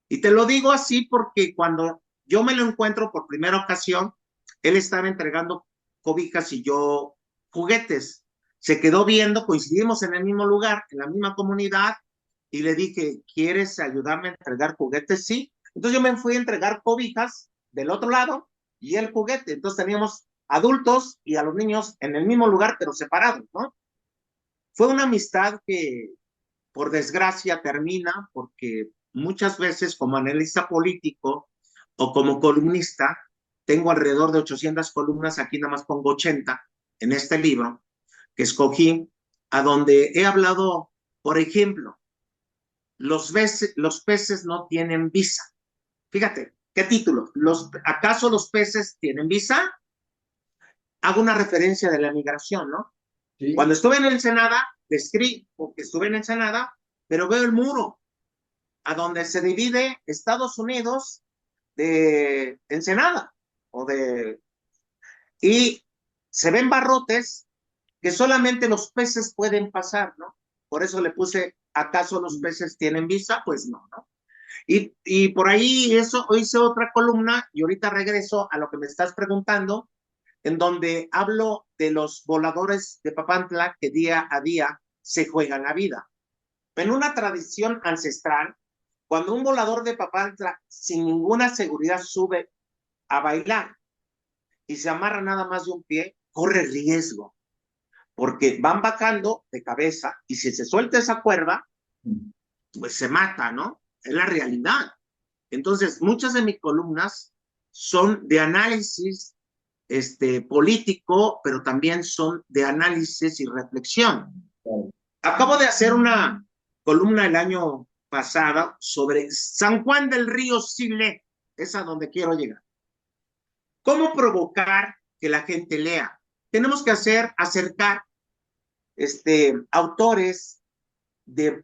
Y te lo digo así porque cuando yo me lo encuentro por primera ocasión, él estaba entregando cobijas y yo juguetes. Se quedó viendo, coincidimos en el mismo lugar, en la misma comunidad, y le dije, ¿quieres ayudarme a entregar juguetes? Sí. Entonces yo me fui a entregar cobijas del otro lado y el juguete. Entonces teníamos adultos y a los niños en el mismo lugar, pero separados, ¿no? Fue una amistad que por desgracia termina porque muchas veces como analista político o como columnista, tengo alrededor de 800 columnas, aquí nada más pongo 80 en este libro que escogí, a donde he hablado, por ejemplo, los peces no tienen visa. Fíjate, ¿qué título? ¿Acaso los peces tienen visa? Hago una referencia de la migración, ¿no? Sí. Cuando estuve en Ensenada, describí, porque estuve en Ensenada, pero veo el muro a donde se divide Estados Unidos de Ensenada o de y se ven barrotes que solamente los peces pueden pasar, ¿no? Por eso le puse, ¿acaso los peces tienen visa? Pues no, ¿no? Y por ahí eso hice otra columna y ahorita regreso a lo que me estás preguntando, en donde hablo de los voladores de Papantla que día a día se juegan la vida. En una tradición ancestral, cuando un volador de Papantla sin ninguna seguridad sube a bailar y se amarra nada más de un pie, corre riesgo, porque van bajando de cabeza y si se suelta esa cuerda, pues se mata, ¿no? es la realidad. Entonces, muchas de mis columnas son de análisis político, pero también son de análisis y reflexión. Acabo de hacer una columna el año pasado sobre San Juan del Río Sile, es a donde quiero llegar. ¿Cómo provocar que la gente lea? Tenemos que acercar autores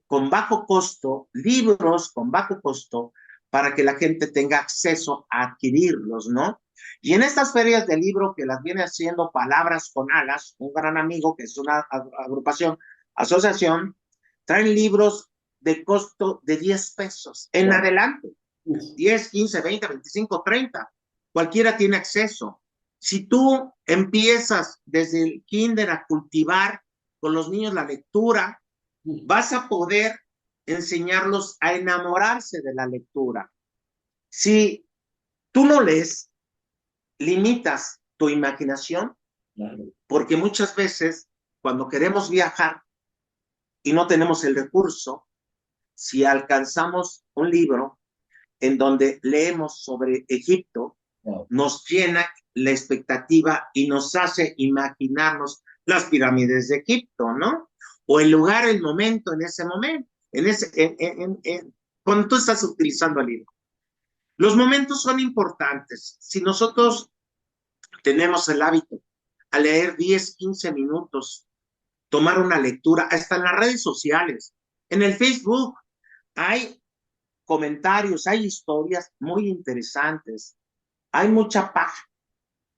con bajo costo, libros con bajo costo, para que la gente tenga acceso a adquirirlos, ¿no? Y en estas ferias de libro que las viene haciendo Palabras con Alas, un gran amigo que es una agrupación, asociación, traen libros de costo de 10 pesos en adelante. 10, 15, 20, 25, 30. Cualquiera tiene acceso. Si tú empiezas desde el kinder a cultivar con los niños la lectura, vas a poder enseñarlos a enamorarse de la lectura. Si tú no lees, limitas tu imaginación, porque muchas veces cuando queremos viajar y no tenemos el recurso, si alcanzamos un libro en donde leemos sobre Egipto, nos llena la expectativa y nos hace imaginarnos las pirámides de Egipto, ¿no? O el lugar, el momento, en ese momento, cuando tú estás utilizando el libro. Los momentos son importantes. Si nosotros tenemos el hábito a leer 10, 15 minutos, tomar una lectura, hasta en las redes sociales, en el Facebook, hay comentarios, hay historias muy interesantes, hay mucha paja,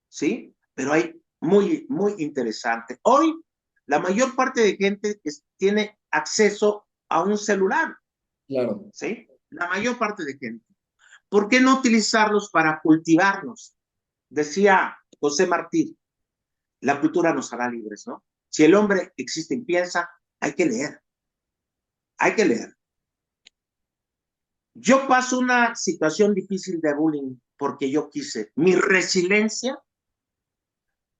¿sí? Pero hay muy, muy interesante. Hoy, la mayor parte de gente tiene acceso a un celular, Claro. ¿sí? La mayor parte de gente. ¿Por qué no utilizarlos para cultivarnos? Decía José Martí, la cultura nos hará libres, ¿no? Si el hombre existe y piensa, hay que leer. Hay que leer. Yo paso una situación difícil de bullying porque yo quise. Mi resiliencia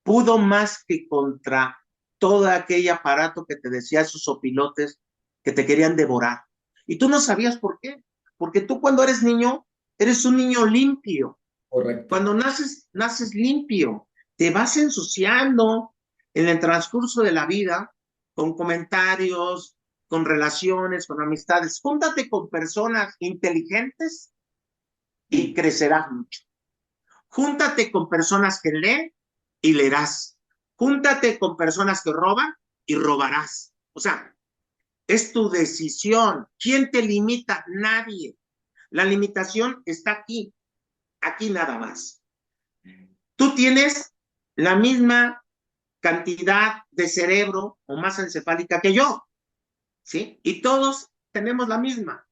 pudo más que contra todo aquel aparato que te decía esos opilotes que te querían devorar. Y tú no sabías por qué. Porque tú cuando eres niño, eres un niño limpio. Correcto. Cuando naces limpio. Te vas ensuciando en el transcurso de la vida con comentarios, con relaciones, con amistades. Júntate con personas inteligentes y crecerás mucho. Júntate con personas que leen y leerás. Júntate con personas que roban y robarás. O sea, es tu decisión. ¿Quién te limita? Nadie. La limitación está aquí, aquí nada más. Tú tienes la misma cantidad de cerebro o masa encefálica que yo, ¿sí? Y todos tenemos la misma.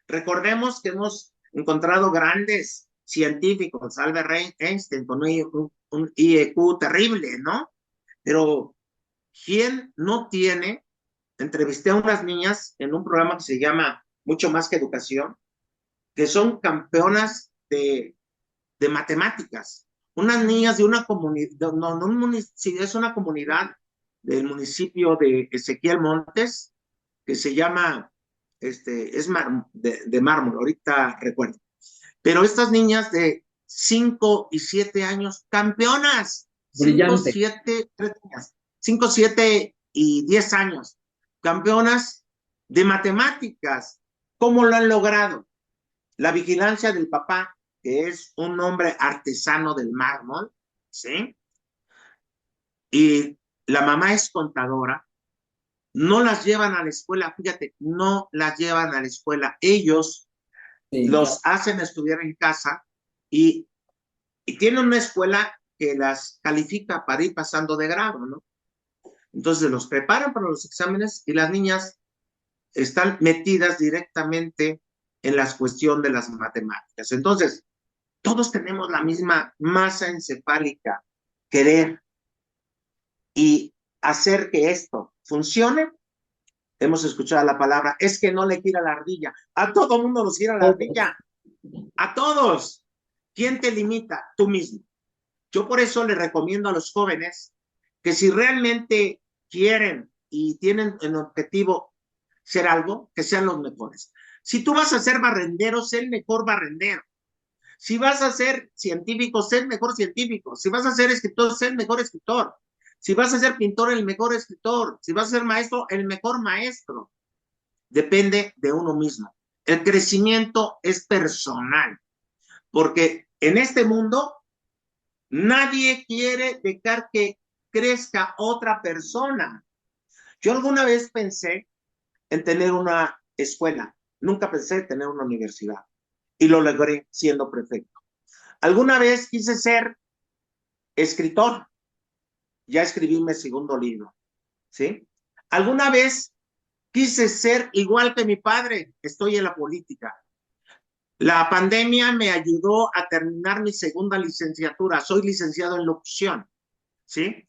Recordemos que hemos encontrado grandes científicos, Albert Einstein con un IQ terrible, ¿no? Pero ¿quién no tiene? Entrevisté a unas niñas en un programa que se llama Mucho Más que Educación, que son campeonas de matemáticas. Unas niñas de una comunidad, no un municipio, es una comunidad del municipio de Ezequiel Montes, que se llama, de Mármol, ahorita recuerdo. Pero estas niñas de 5 y 7 años, campeonas, 5, Brillante. 7, 5, 7 y 10 años, campeonas de matemáticas. ¿Cómo lo han logrado? La vigilancia del papá, que es un hombre artesano del mármol, ¿sí? Y la mamá es contadora, no las llevan a la escuela, fíjate, no las llevan a la escuela, ellos Sí, los hacen estudiar en casa y tienen una escuela que las califica para ir pasando de grado, ¿no? Entonces los preparan para los exámenes y las niñas están metidas directamente en la cuestión de las matemáticas. Entonces, todos tenemos la misma masa encefálica, querer y hacer que esto funcione. Hemos escuchado la palabra, es que no le gira la ardilla. A todo mundo nos gira la ardilla. A todos. ¿Quién te limita? Tú mismo. Yo por eso le recomiendo a los jóvenes que si realmente quieren y tienen en objetivo ser algo, que sean los mejores. Si tú vas a ser barrendero, sé el mejor barrendero. Si vas a ser científico, sé el mejor científico. Si vas a ser escritor, sé el mejor escritor. Si vas a ser pintor, el mejor escritor. Si vas a ser maestro, el mejor maestro. Depende de uno mismo. El crecimiento es personal, porque en este mundo nadie quiere dejar que crezca otra persona. Yo alguna vez pensé en tener una escuela, nunca pensé en tener una universidad y lo logré siendo prefecto. Alguna vez quise ser escritor, ya escribí mi segundo libro, ¿sí? Alguna vez quise ser igual que mi padre, estoy en la política. La pandemia me ayudó a terminar mi segunda licenciatura, soy licenciado en locución, ¿sí?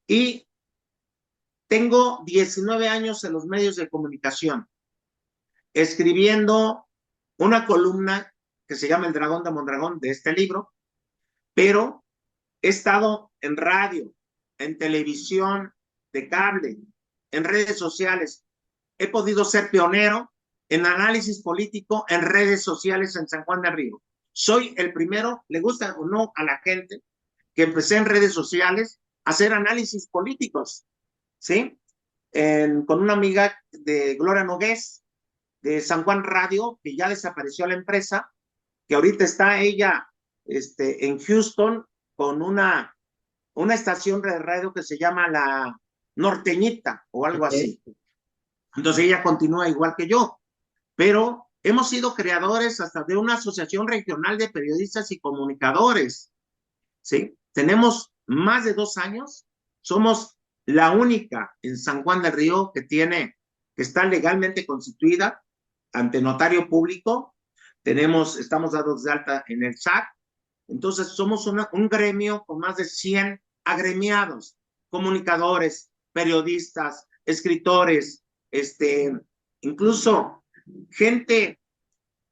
Y tengo 19 años en los medios de comunicación, escribiendo una columna que se llama El Dragón de Mondragón de este libro, pero he estado en radio, en televisión, de cable, en redes sociales. He podido ser pionero en análisis político en redes sociales en San Juan de Río. Soy el primero, le gusta o no a la gente, que empecé en redes sociales a hacer análisis políticos, ¿sí? Con una amiga de Gloria Nogués, de San Juan Radio, que ya desapareció la empresa, que ahorita está ella en Houston con una estación de radio que se llama La Norteñita o algo Ok. así. Entonces ella continúa igual que yo, pero hemos sido creadores hasta de una asociación regional de periodistas y comunicadores, ¿sí? Tenemos más de 2 años, somos la única en San Juan del Río que está legalmente constituida ante notario público, estamos dados de alta en el SAC, entonces somos un gremio con más de 100 agremiados, comunicadores, periodistas, escritores, incluso gente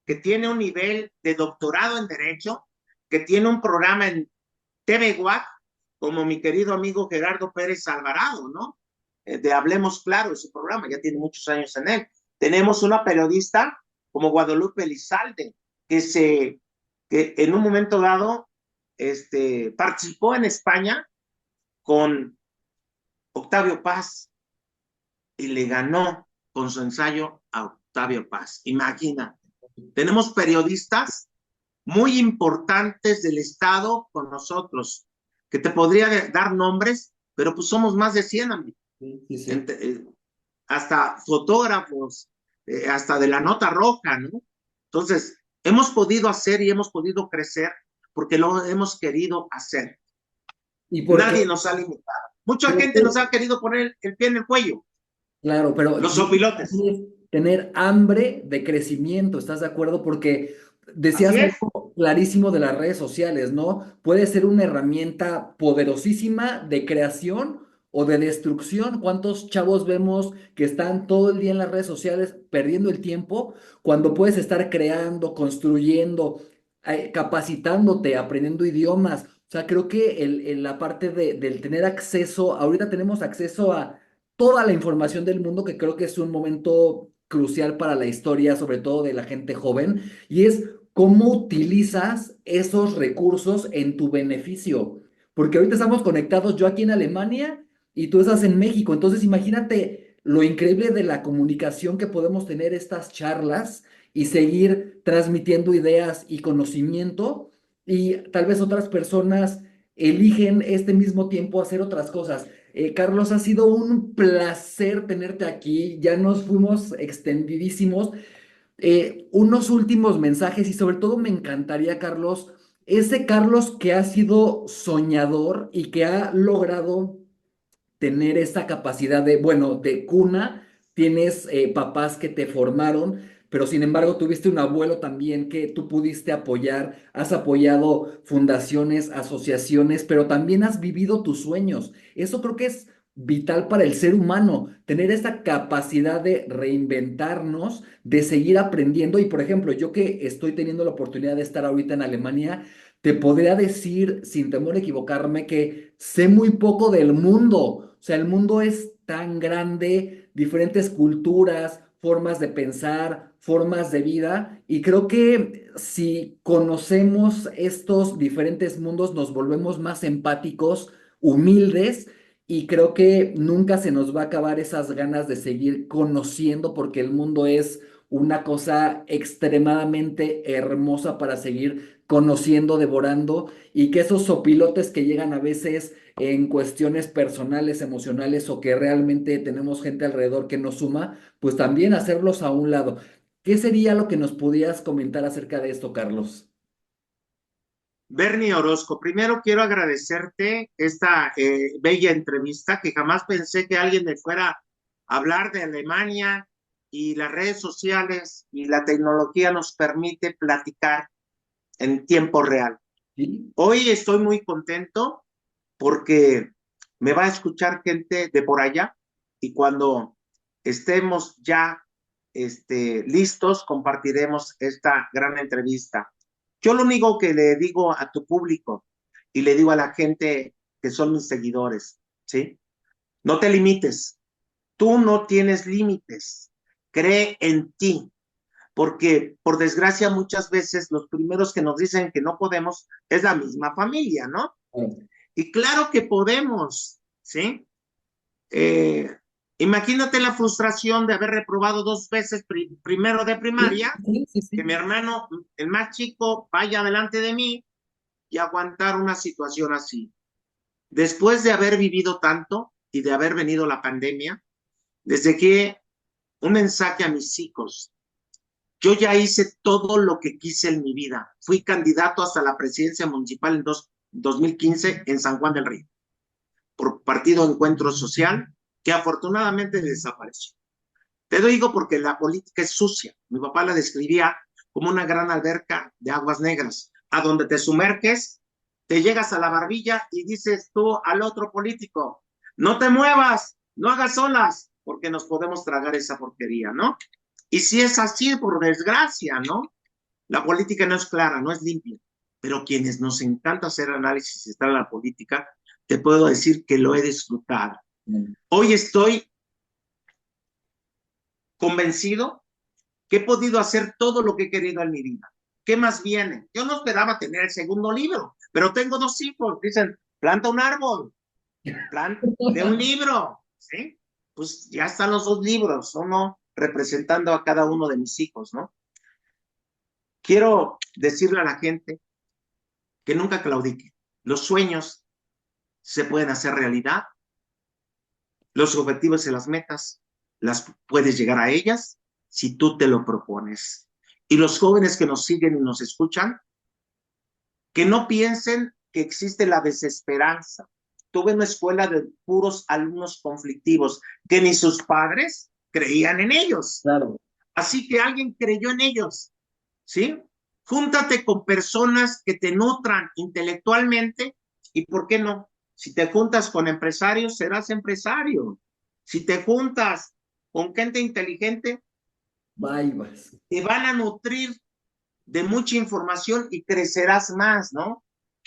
que tiene un nivel de doctorado en Derecho, que tiene un programa en TV WAC, como mi querido amigo Gerardo Pérez Alvarado, ¿no? De Hablemos Claro, ese programa, ya tiene muchos años en él. Tenemos una periodista como Guadalupe Elizalde, que en un momento dado participó en España con Octavio Paz y le ganó con su ensayo a Octavio Paz. Imagínate. Tenemos periodistas muy importantes del Estado con nosotros, que te podría dar nombres, pero pues somos más de 100, amigos. Sí, sí, sí. Hasta fotógrafos, hasta de la nota roja, ¿no? Entonces, hemos podido hacer y hemos podido crecer porque lo hemos querido hacer. ¿Y por qué? Nadie nos ha limitado. Mucha Pero gente nos ha querido poner el pie en el cuello, claro, pero los yo creo sopilotes. que es tener hambre de crecimiento, ¿estás de acuerdo? Porque Así decías es. algo clarísimo de las redes sociales, ¿no? Puede ser una herramienta poderosísima de creación o de destrucción. ¿Cuántos chavos vemos que están todo el día en las redes sociales perdiendo el tiempo cuando puedes estar creando, construyendo, capacitándote, aprendiendo idiomas? O sea, creo que la parte del tener acceso, ahorita tenemos acceso a toda la información del mundo, que creo que es un momento crucial para la historia, sobre todo de la gente joven, y es cómo utilizas esos recursos en tu beneficio. Porque ahorita estamos conectados, yo aquí en Alemania y tú estás en México, entonces imagínate lo increíble de la comunicación que podemos tener estas charlas y seguir transmitiendo ideas y conocimiento, y tal vez otras personas eligen este mismo tiempo hacer otras cosas. Carlos, ha sido un placer tenerte aquí. Ya nos fuimos extendidísimos. Unos últimos mensajes y sobre todo me encantaría, Carlos, ese Carlos que ha sido soñador y que ha logrado tener esa capacidad de, bueno, de cuna, tienes papás que te formaron, pero sin embargo tuviste un abuelo también que tú pudiste apoyar, has apoyado fundaciones, asociaciones, pero también has vivido tus sueños. Eso creo que es vital para el ser humano, tener esa capacidad de reinventarnos, de seguir aprendiendo. Y por ejemplo, yo que estoy teniendo la oportunidad de estar ahorita en Alemania, te podría decir, sin temor a equivocarme, que sé muy poco del mundo. O sea, el mundo es tan grande, diferentes culturas, formas de pensar, formas de vida, y creo que si conocemos estos diferentes mundos nos volvemos más empáticos, humildes, y creo que nunca se nos va a acabar esas ganas de seguir conociendo porque el mundo es una cosa extremadamente hermosa para seguir conociendo, devorando, y que esos sopilotes que llegan a veces en cuestiones personales, emocionales o que realmente tenemos gente alrededor que nos suma, pues también hacerlos a un lado. ¿Qué sería lo que nos pudieras comentar acerca de esto, Carlos? Bernie Orozco, primero quiero agradecerte esta bella entrevista que jamás pensé que alguien me fuera a hablar de Alemania y las redes sociales y la tecnología nos permite platicar en tiempo real. Sí, Hoy estoy muy contento porque me va a escuchar gente de por allá y cuando estemos ya listos, compartiremos esta gran entrevista. Yo lo único que le digo a tu público y le digo a la gente que son mis seguidores, ¿sí? No te limites, tú no tienes límites, cree en ti, porque por desgracia muchas veces los primeros que nos dicen que no podemos es la misma familia, ¿no? claro. Y claro que podemos, ¿sí? Eh, Imagínate la frustración de haber reprobado dos veces primero de Sí, primaria, sí, sí, que mi sí. hermano, el más chico, vaya delante de mí y aguantar una situación así. Después de haber vivido tanto y de haber venido la pandemia, desde que un mensaje a mis hijos, yo ya hice todo lo que quise en mi vida. Fui candidato hasta la presidencia municipal en 2015 en San Juan del Río, por Partido Encuentro Social, que afortunadamente desapareció. Te lo digo porque la política es sucia. Mi papá la describía como una gran alberca de aguas negras, a donde te sumerges, te llegas a la barbilla y dices tú al otro político, no te muevas, no hagas olas, porque nos podemos tragar esa porquería, ¿no? Y si es así, por desgracia, ¿no? La política no es clara, no es limpia, pero quienes nos encanta hacer análisis y estar en la política, te puedo decir que lo he disfrutado. Hoy estoy convencido que he podido hacer todo lo que he querido en mi vida. ¿Qué más viene? Yo no esperaba tener el segundo libro, pero tengo dos hijos. Dicen, planta un árbol, planta de un libro, ¿sí? Pues ya están los dos libros, uno representando a cada uno de mis hijos, ¿no? Quiero decirle a la gente que nunca claudique. Los sueños se pueden hacer realidad, los objetivos y las metas, las puedes llegar a ellas si tú te lo propones. Y los jóvenes que nos siguen y nos escuchan, que no piensen que existe la desesperanza. Tuve una escuela de puros alumnos conflictivos que ni sus padres creían en ellos. Claro. Así que alguien creyó en ellos, ¿sí? Júntate con personas que te nutran intelectualmente y, ¿por qué no? Si te juntas con empresarios, serás empresario. Si te juntas con gente inteligente, Vaivas. te van a nutrir de mucha información y crecerás más, ¿no?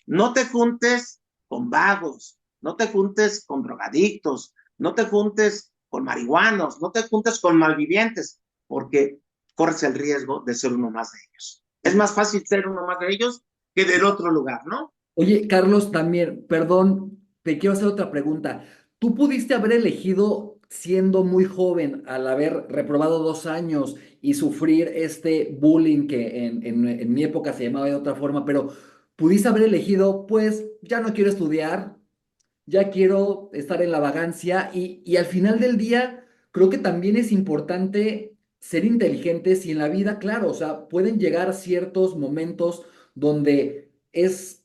No te juntes con vagos, no te juntes con drogadictos, no te juntes con marihuanos, no te juntes con malvivientes, porque corres el riesgo de ser uno más de ellos. Es más fácil ser uno más de ellos que del otro lugar, ¿no? Oye, Carlos, también, perdón, te quiero hacer otra pregunta. ¿Tú pudiste haber elegido siendo muy joven, al haber reprobado 2 años y sufrir este bullying que en mi época se llamaba de otra forma, pero pudiste haber elegido, pues, ya no quiero estudiar, ya quiero estar en la vagancia y al final del día creo que también es importante ser inteligentes y en la vida, claro, o sea, pueden llegar ciertos momentos donde es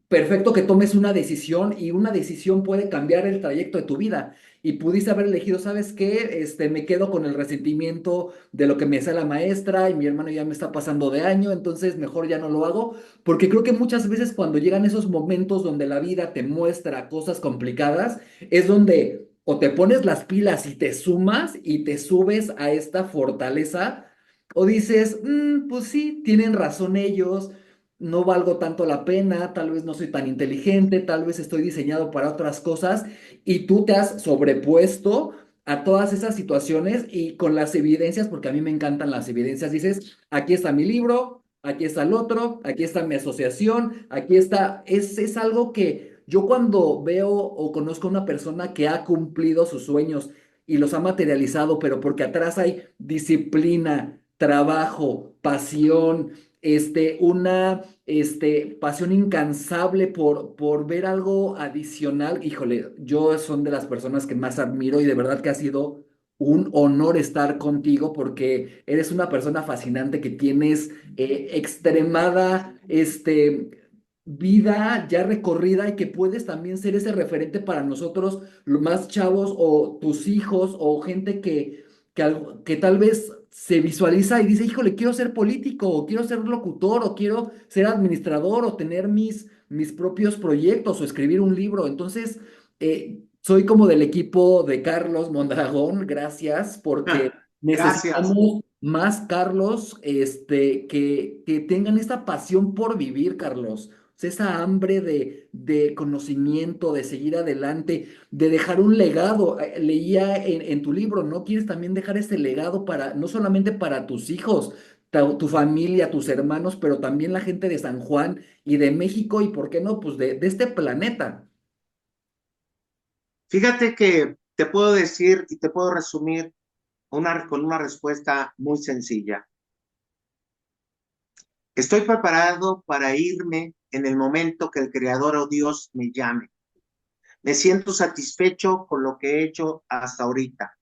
perfecto que tomes una decisión y una decisión puede cambiar el trayecto de tu vida. Y pudiste haber elegido, ¿sabes qué? Me quedo con el resentimiento de lo que me hace la maestra y mi hermano ya me está pasando de año, entonces mejor ya no lo hago, porque creo que muchas veces cuando llegan esos momentos donde la vida te muestra cosas complicadas, es donde o te pones las pilas y te sumas y te subes a esta fortaleza, o dices, pues sí, tienen razón ellos, no valgo tanto la pena, tal vez no soy tan inteligente, tal vez estoy diseñado para otras cosas y tú te has sobrepuesto a todas esas situaciones y con las evidencias, porque a mí me encantan las evidencias. Dices, aquí está mi libro, aquí está el otro, aquí está mi asociación, aquí está. Es algo que yo cuando veo o conozco a una persona que ha cumplido sus sueños y los ha materializado, pero porque atrás hay disciplina, trabajo, pasión, pasión incansable por ver algo adicional. Híjole, yo son de las personas que más admiro y de verdad que ha sido un honor estar contigo porque eres una persona fascinante que tienes extremada, vida ya recorrida y que puedes también ser ese referente para nosotros, los más chavos o tus hijos o gente que tal vez se visualiza y dice, híjole, quiero ser político, o quiero ser locutor, o quiero ser administrador, o tener mis propios proyectos, o escribir un libro. Entonces, soy como del equipo de Carlos Mondragón, gracias, porque Gracias. necesitamos más Carlos, que tengan esta pasión por vivir, Carlos. O sea, esa hambre de conocimiento, de seguir adelante, de dejar un legado. Leía en tu libro, ¿no? Quieres también dejar ese legado para, no solamente para tus hijos, tu familia, tus hermanos, pero también la gente de San Juan y de México y, ¿por qué no? Pues de este planeta. Fíjate que te puedo decir y te puedo resumir con una respuesta muy sencilla. Estoy preparado para irme en el momento que el Creador o Dios me llame. Me siento satisfecho con lo que he hecho hasta ahorita.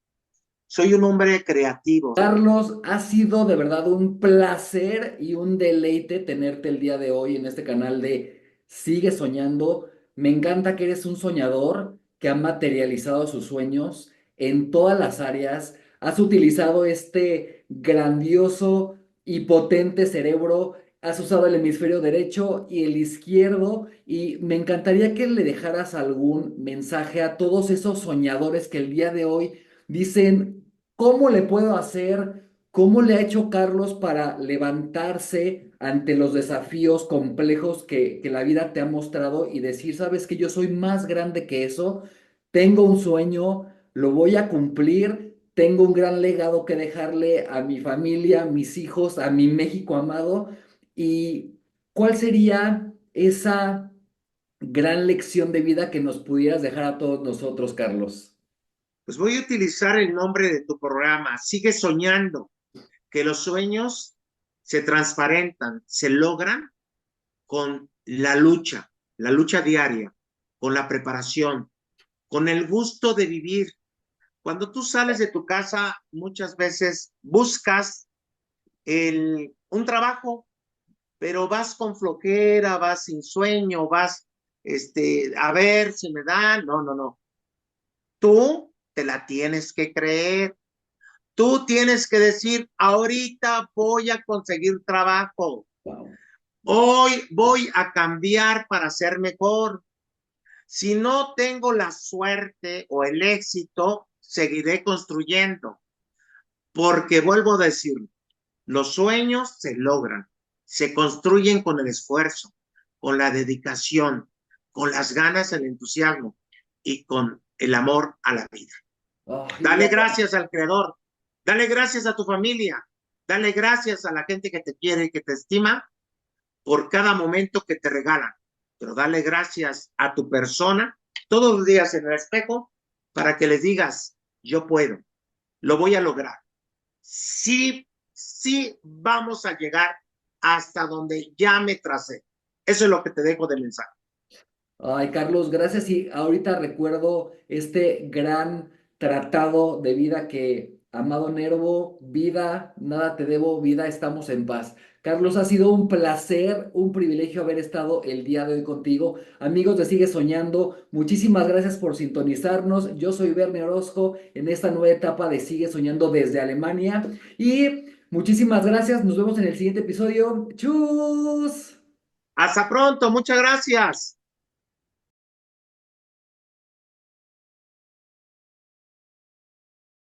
Soy un hombre creativo. Carlos, ha sido de verdad un placer y un deleite tenerte el día de hoy en este canal de Sigue Soñando. Me encanta que eres un soñador que ha materializado sus sueños en todas las áreas. Has utilizado este grandioso y potente cerebro. Has usado el hemisferio derecho y el izquierdo. Y me encantaría que le dejaras algún mensaje a todos esos soñadores que el día de hoy dicen, ¿cómo le puedo hacer? ¿Cómo le ha hecho Carlos para levantarse ante los desafíos complejos que la vida te ha mostrado y decir, sabes que yo soy más grande que eso, tengo un sueño, lo voy a cumplir, tengo un gran legado que dejarle a mi familia, a mis hijos, a mi México amado? ¿Y cuál sería esa gran lección de vida que nos pudieras dejar a todos nosotros, Carlos? Pues voy a utilizar el nombre de tu programa. Sigue soñando, que los sueños se transparentan, se logran con la lucha diaria, con la preparación, con el gusto de vivir. Cuando tú sales de tu casa, muchas veces buscas un trabajo, pero vas con flojera, vas sin sueño, vas, a ver si me dan. No, no, no. Tú te la tienes que creer. Tú tienes que decir, ahorita voy a conseguir trabajo. Wow. Hoy voy a cambiar para ser mejor. Si no tengo la suerte o el éxito, seguiré construyendo. Porque vuelvo a decir, los sueños se logran, se construyen con el esfuerzo, con la dedicación, con las ganas, el entusiasmo y con el amor a la vida. Ay, Dale gracias al Creador, dale gracias a tu familia, dale gracias a la gente que te quiere y que te estima por cada momento que te regalan, pero dale gracias a tu persona todos los días en el espejo para que les digas, yo puedo, lo voy a lograr. Sí, sí vamos a llegar hasta donde ya me tracé. Eso es lo que te dejo de mensaje. ay, Carlos, gracias. Y ahorita recuerdo este gran tratado de vida que, amado Nervo, vida, nada te debo, vida, estamos en paz. Carlos, ha sido un placer, un privilegio haber estado el día de hoy contigo. Amigos de Sigue Soñando, muchísimas gracias por sintonizarnos. Yo soy Bernie Orozco en esta nueva etapa de Sigue Soñando desde Alemania. Y muchísimas gracias. Nos vemos en el siguiente episodio. ¡Chus! Hasta pronto, muchas gracias.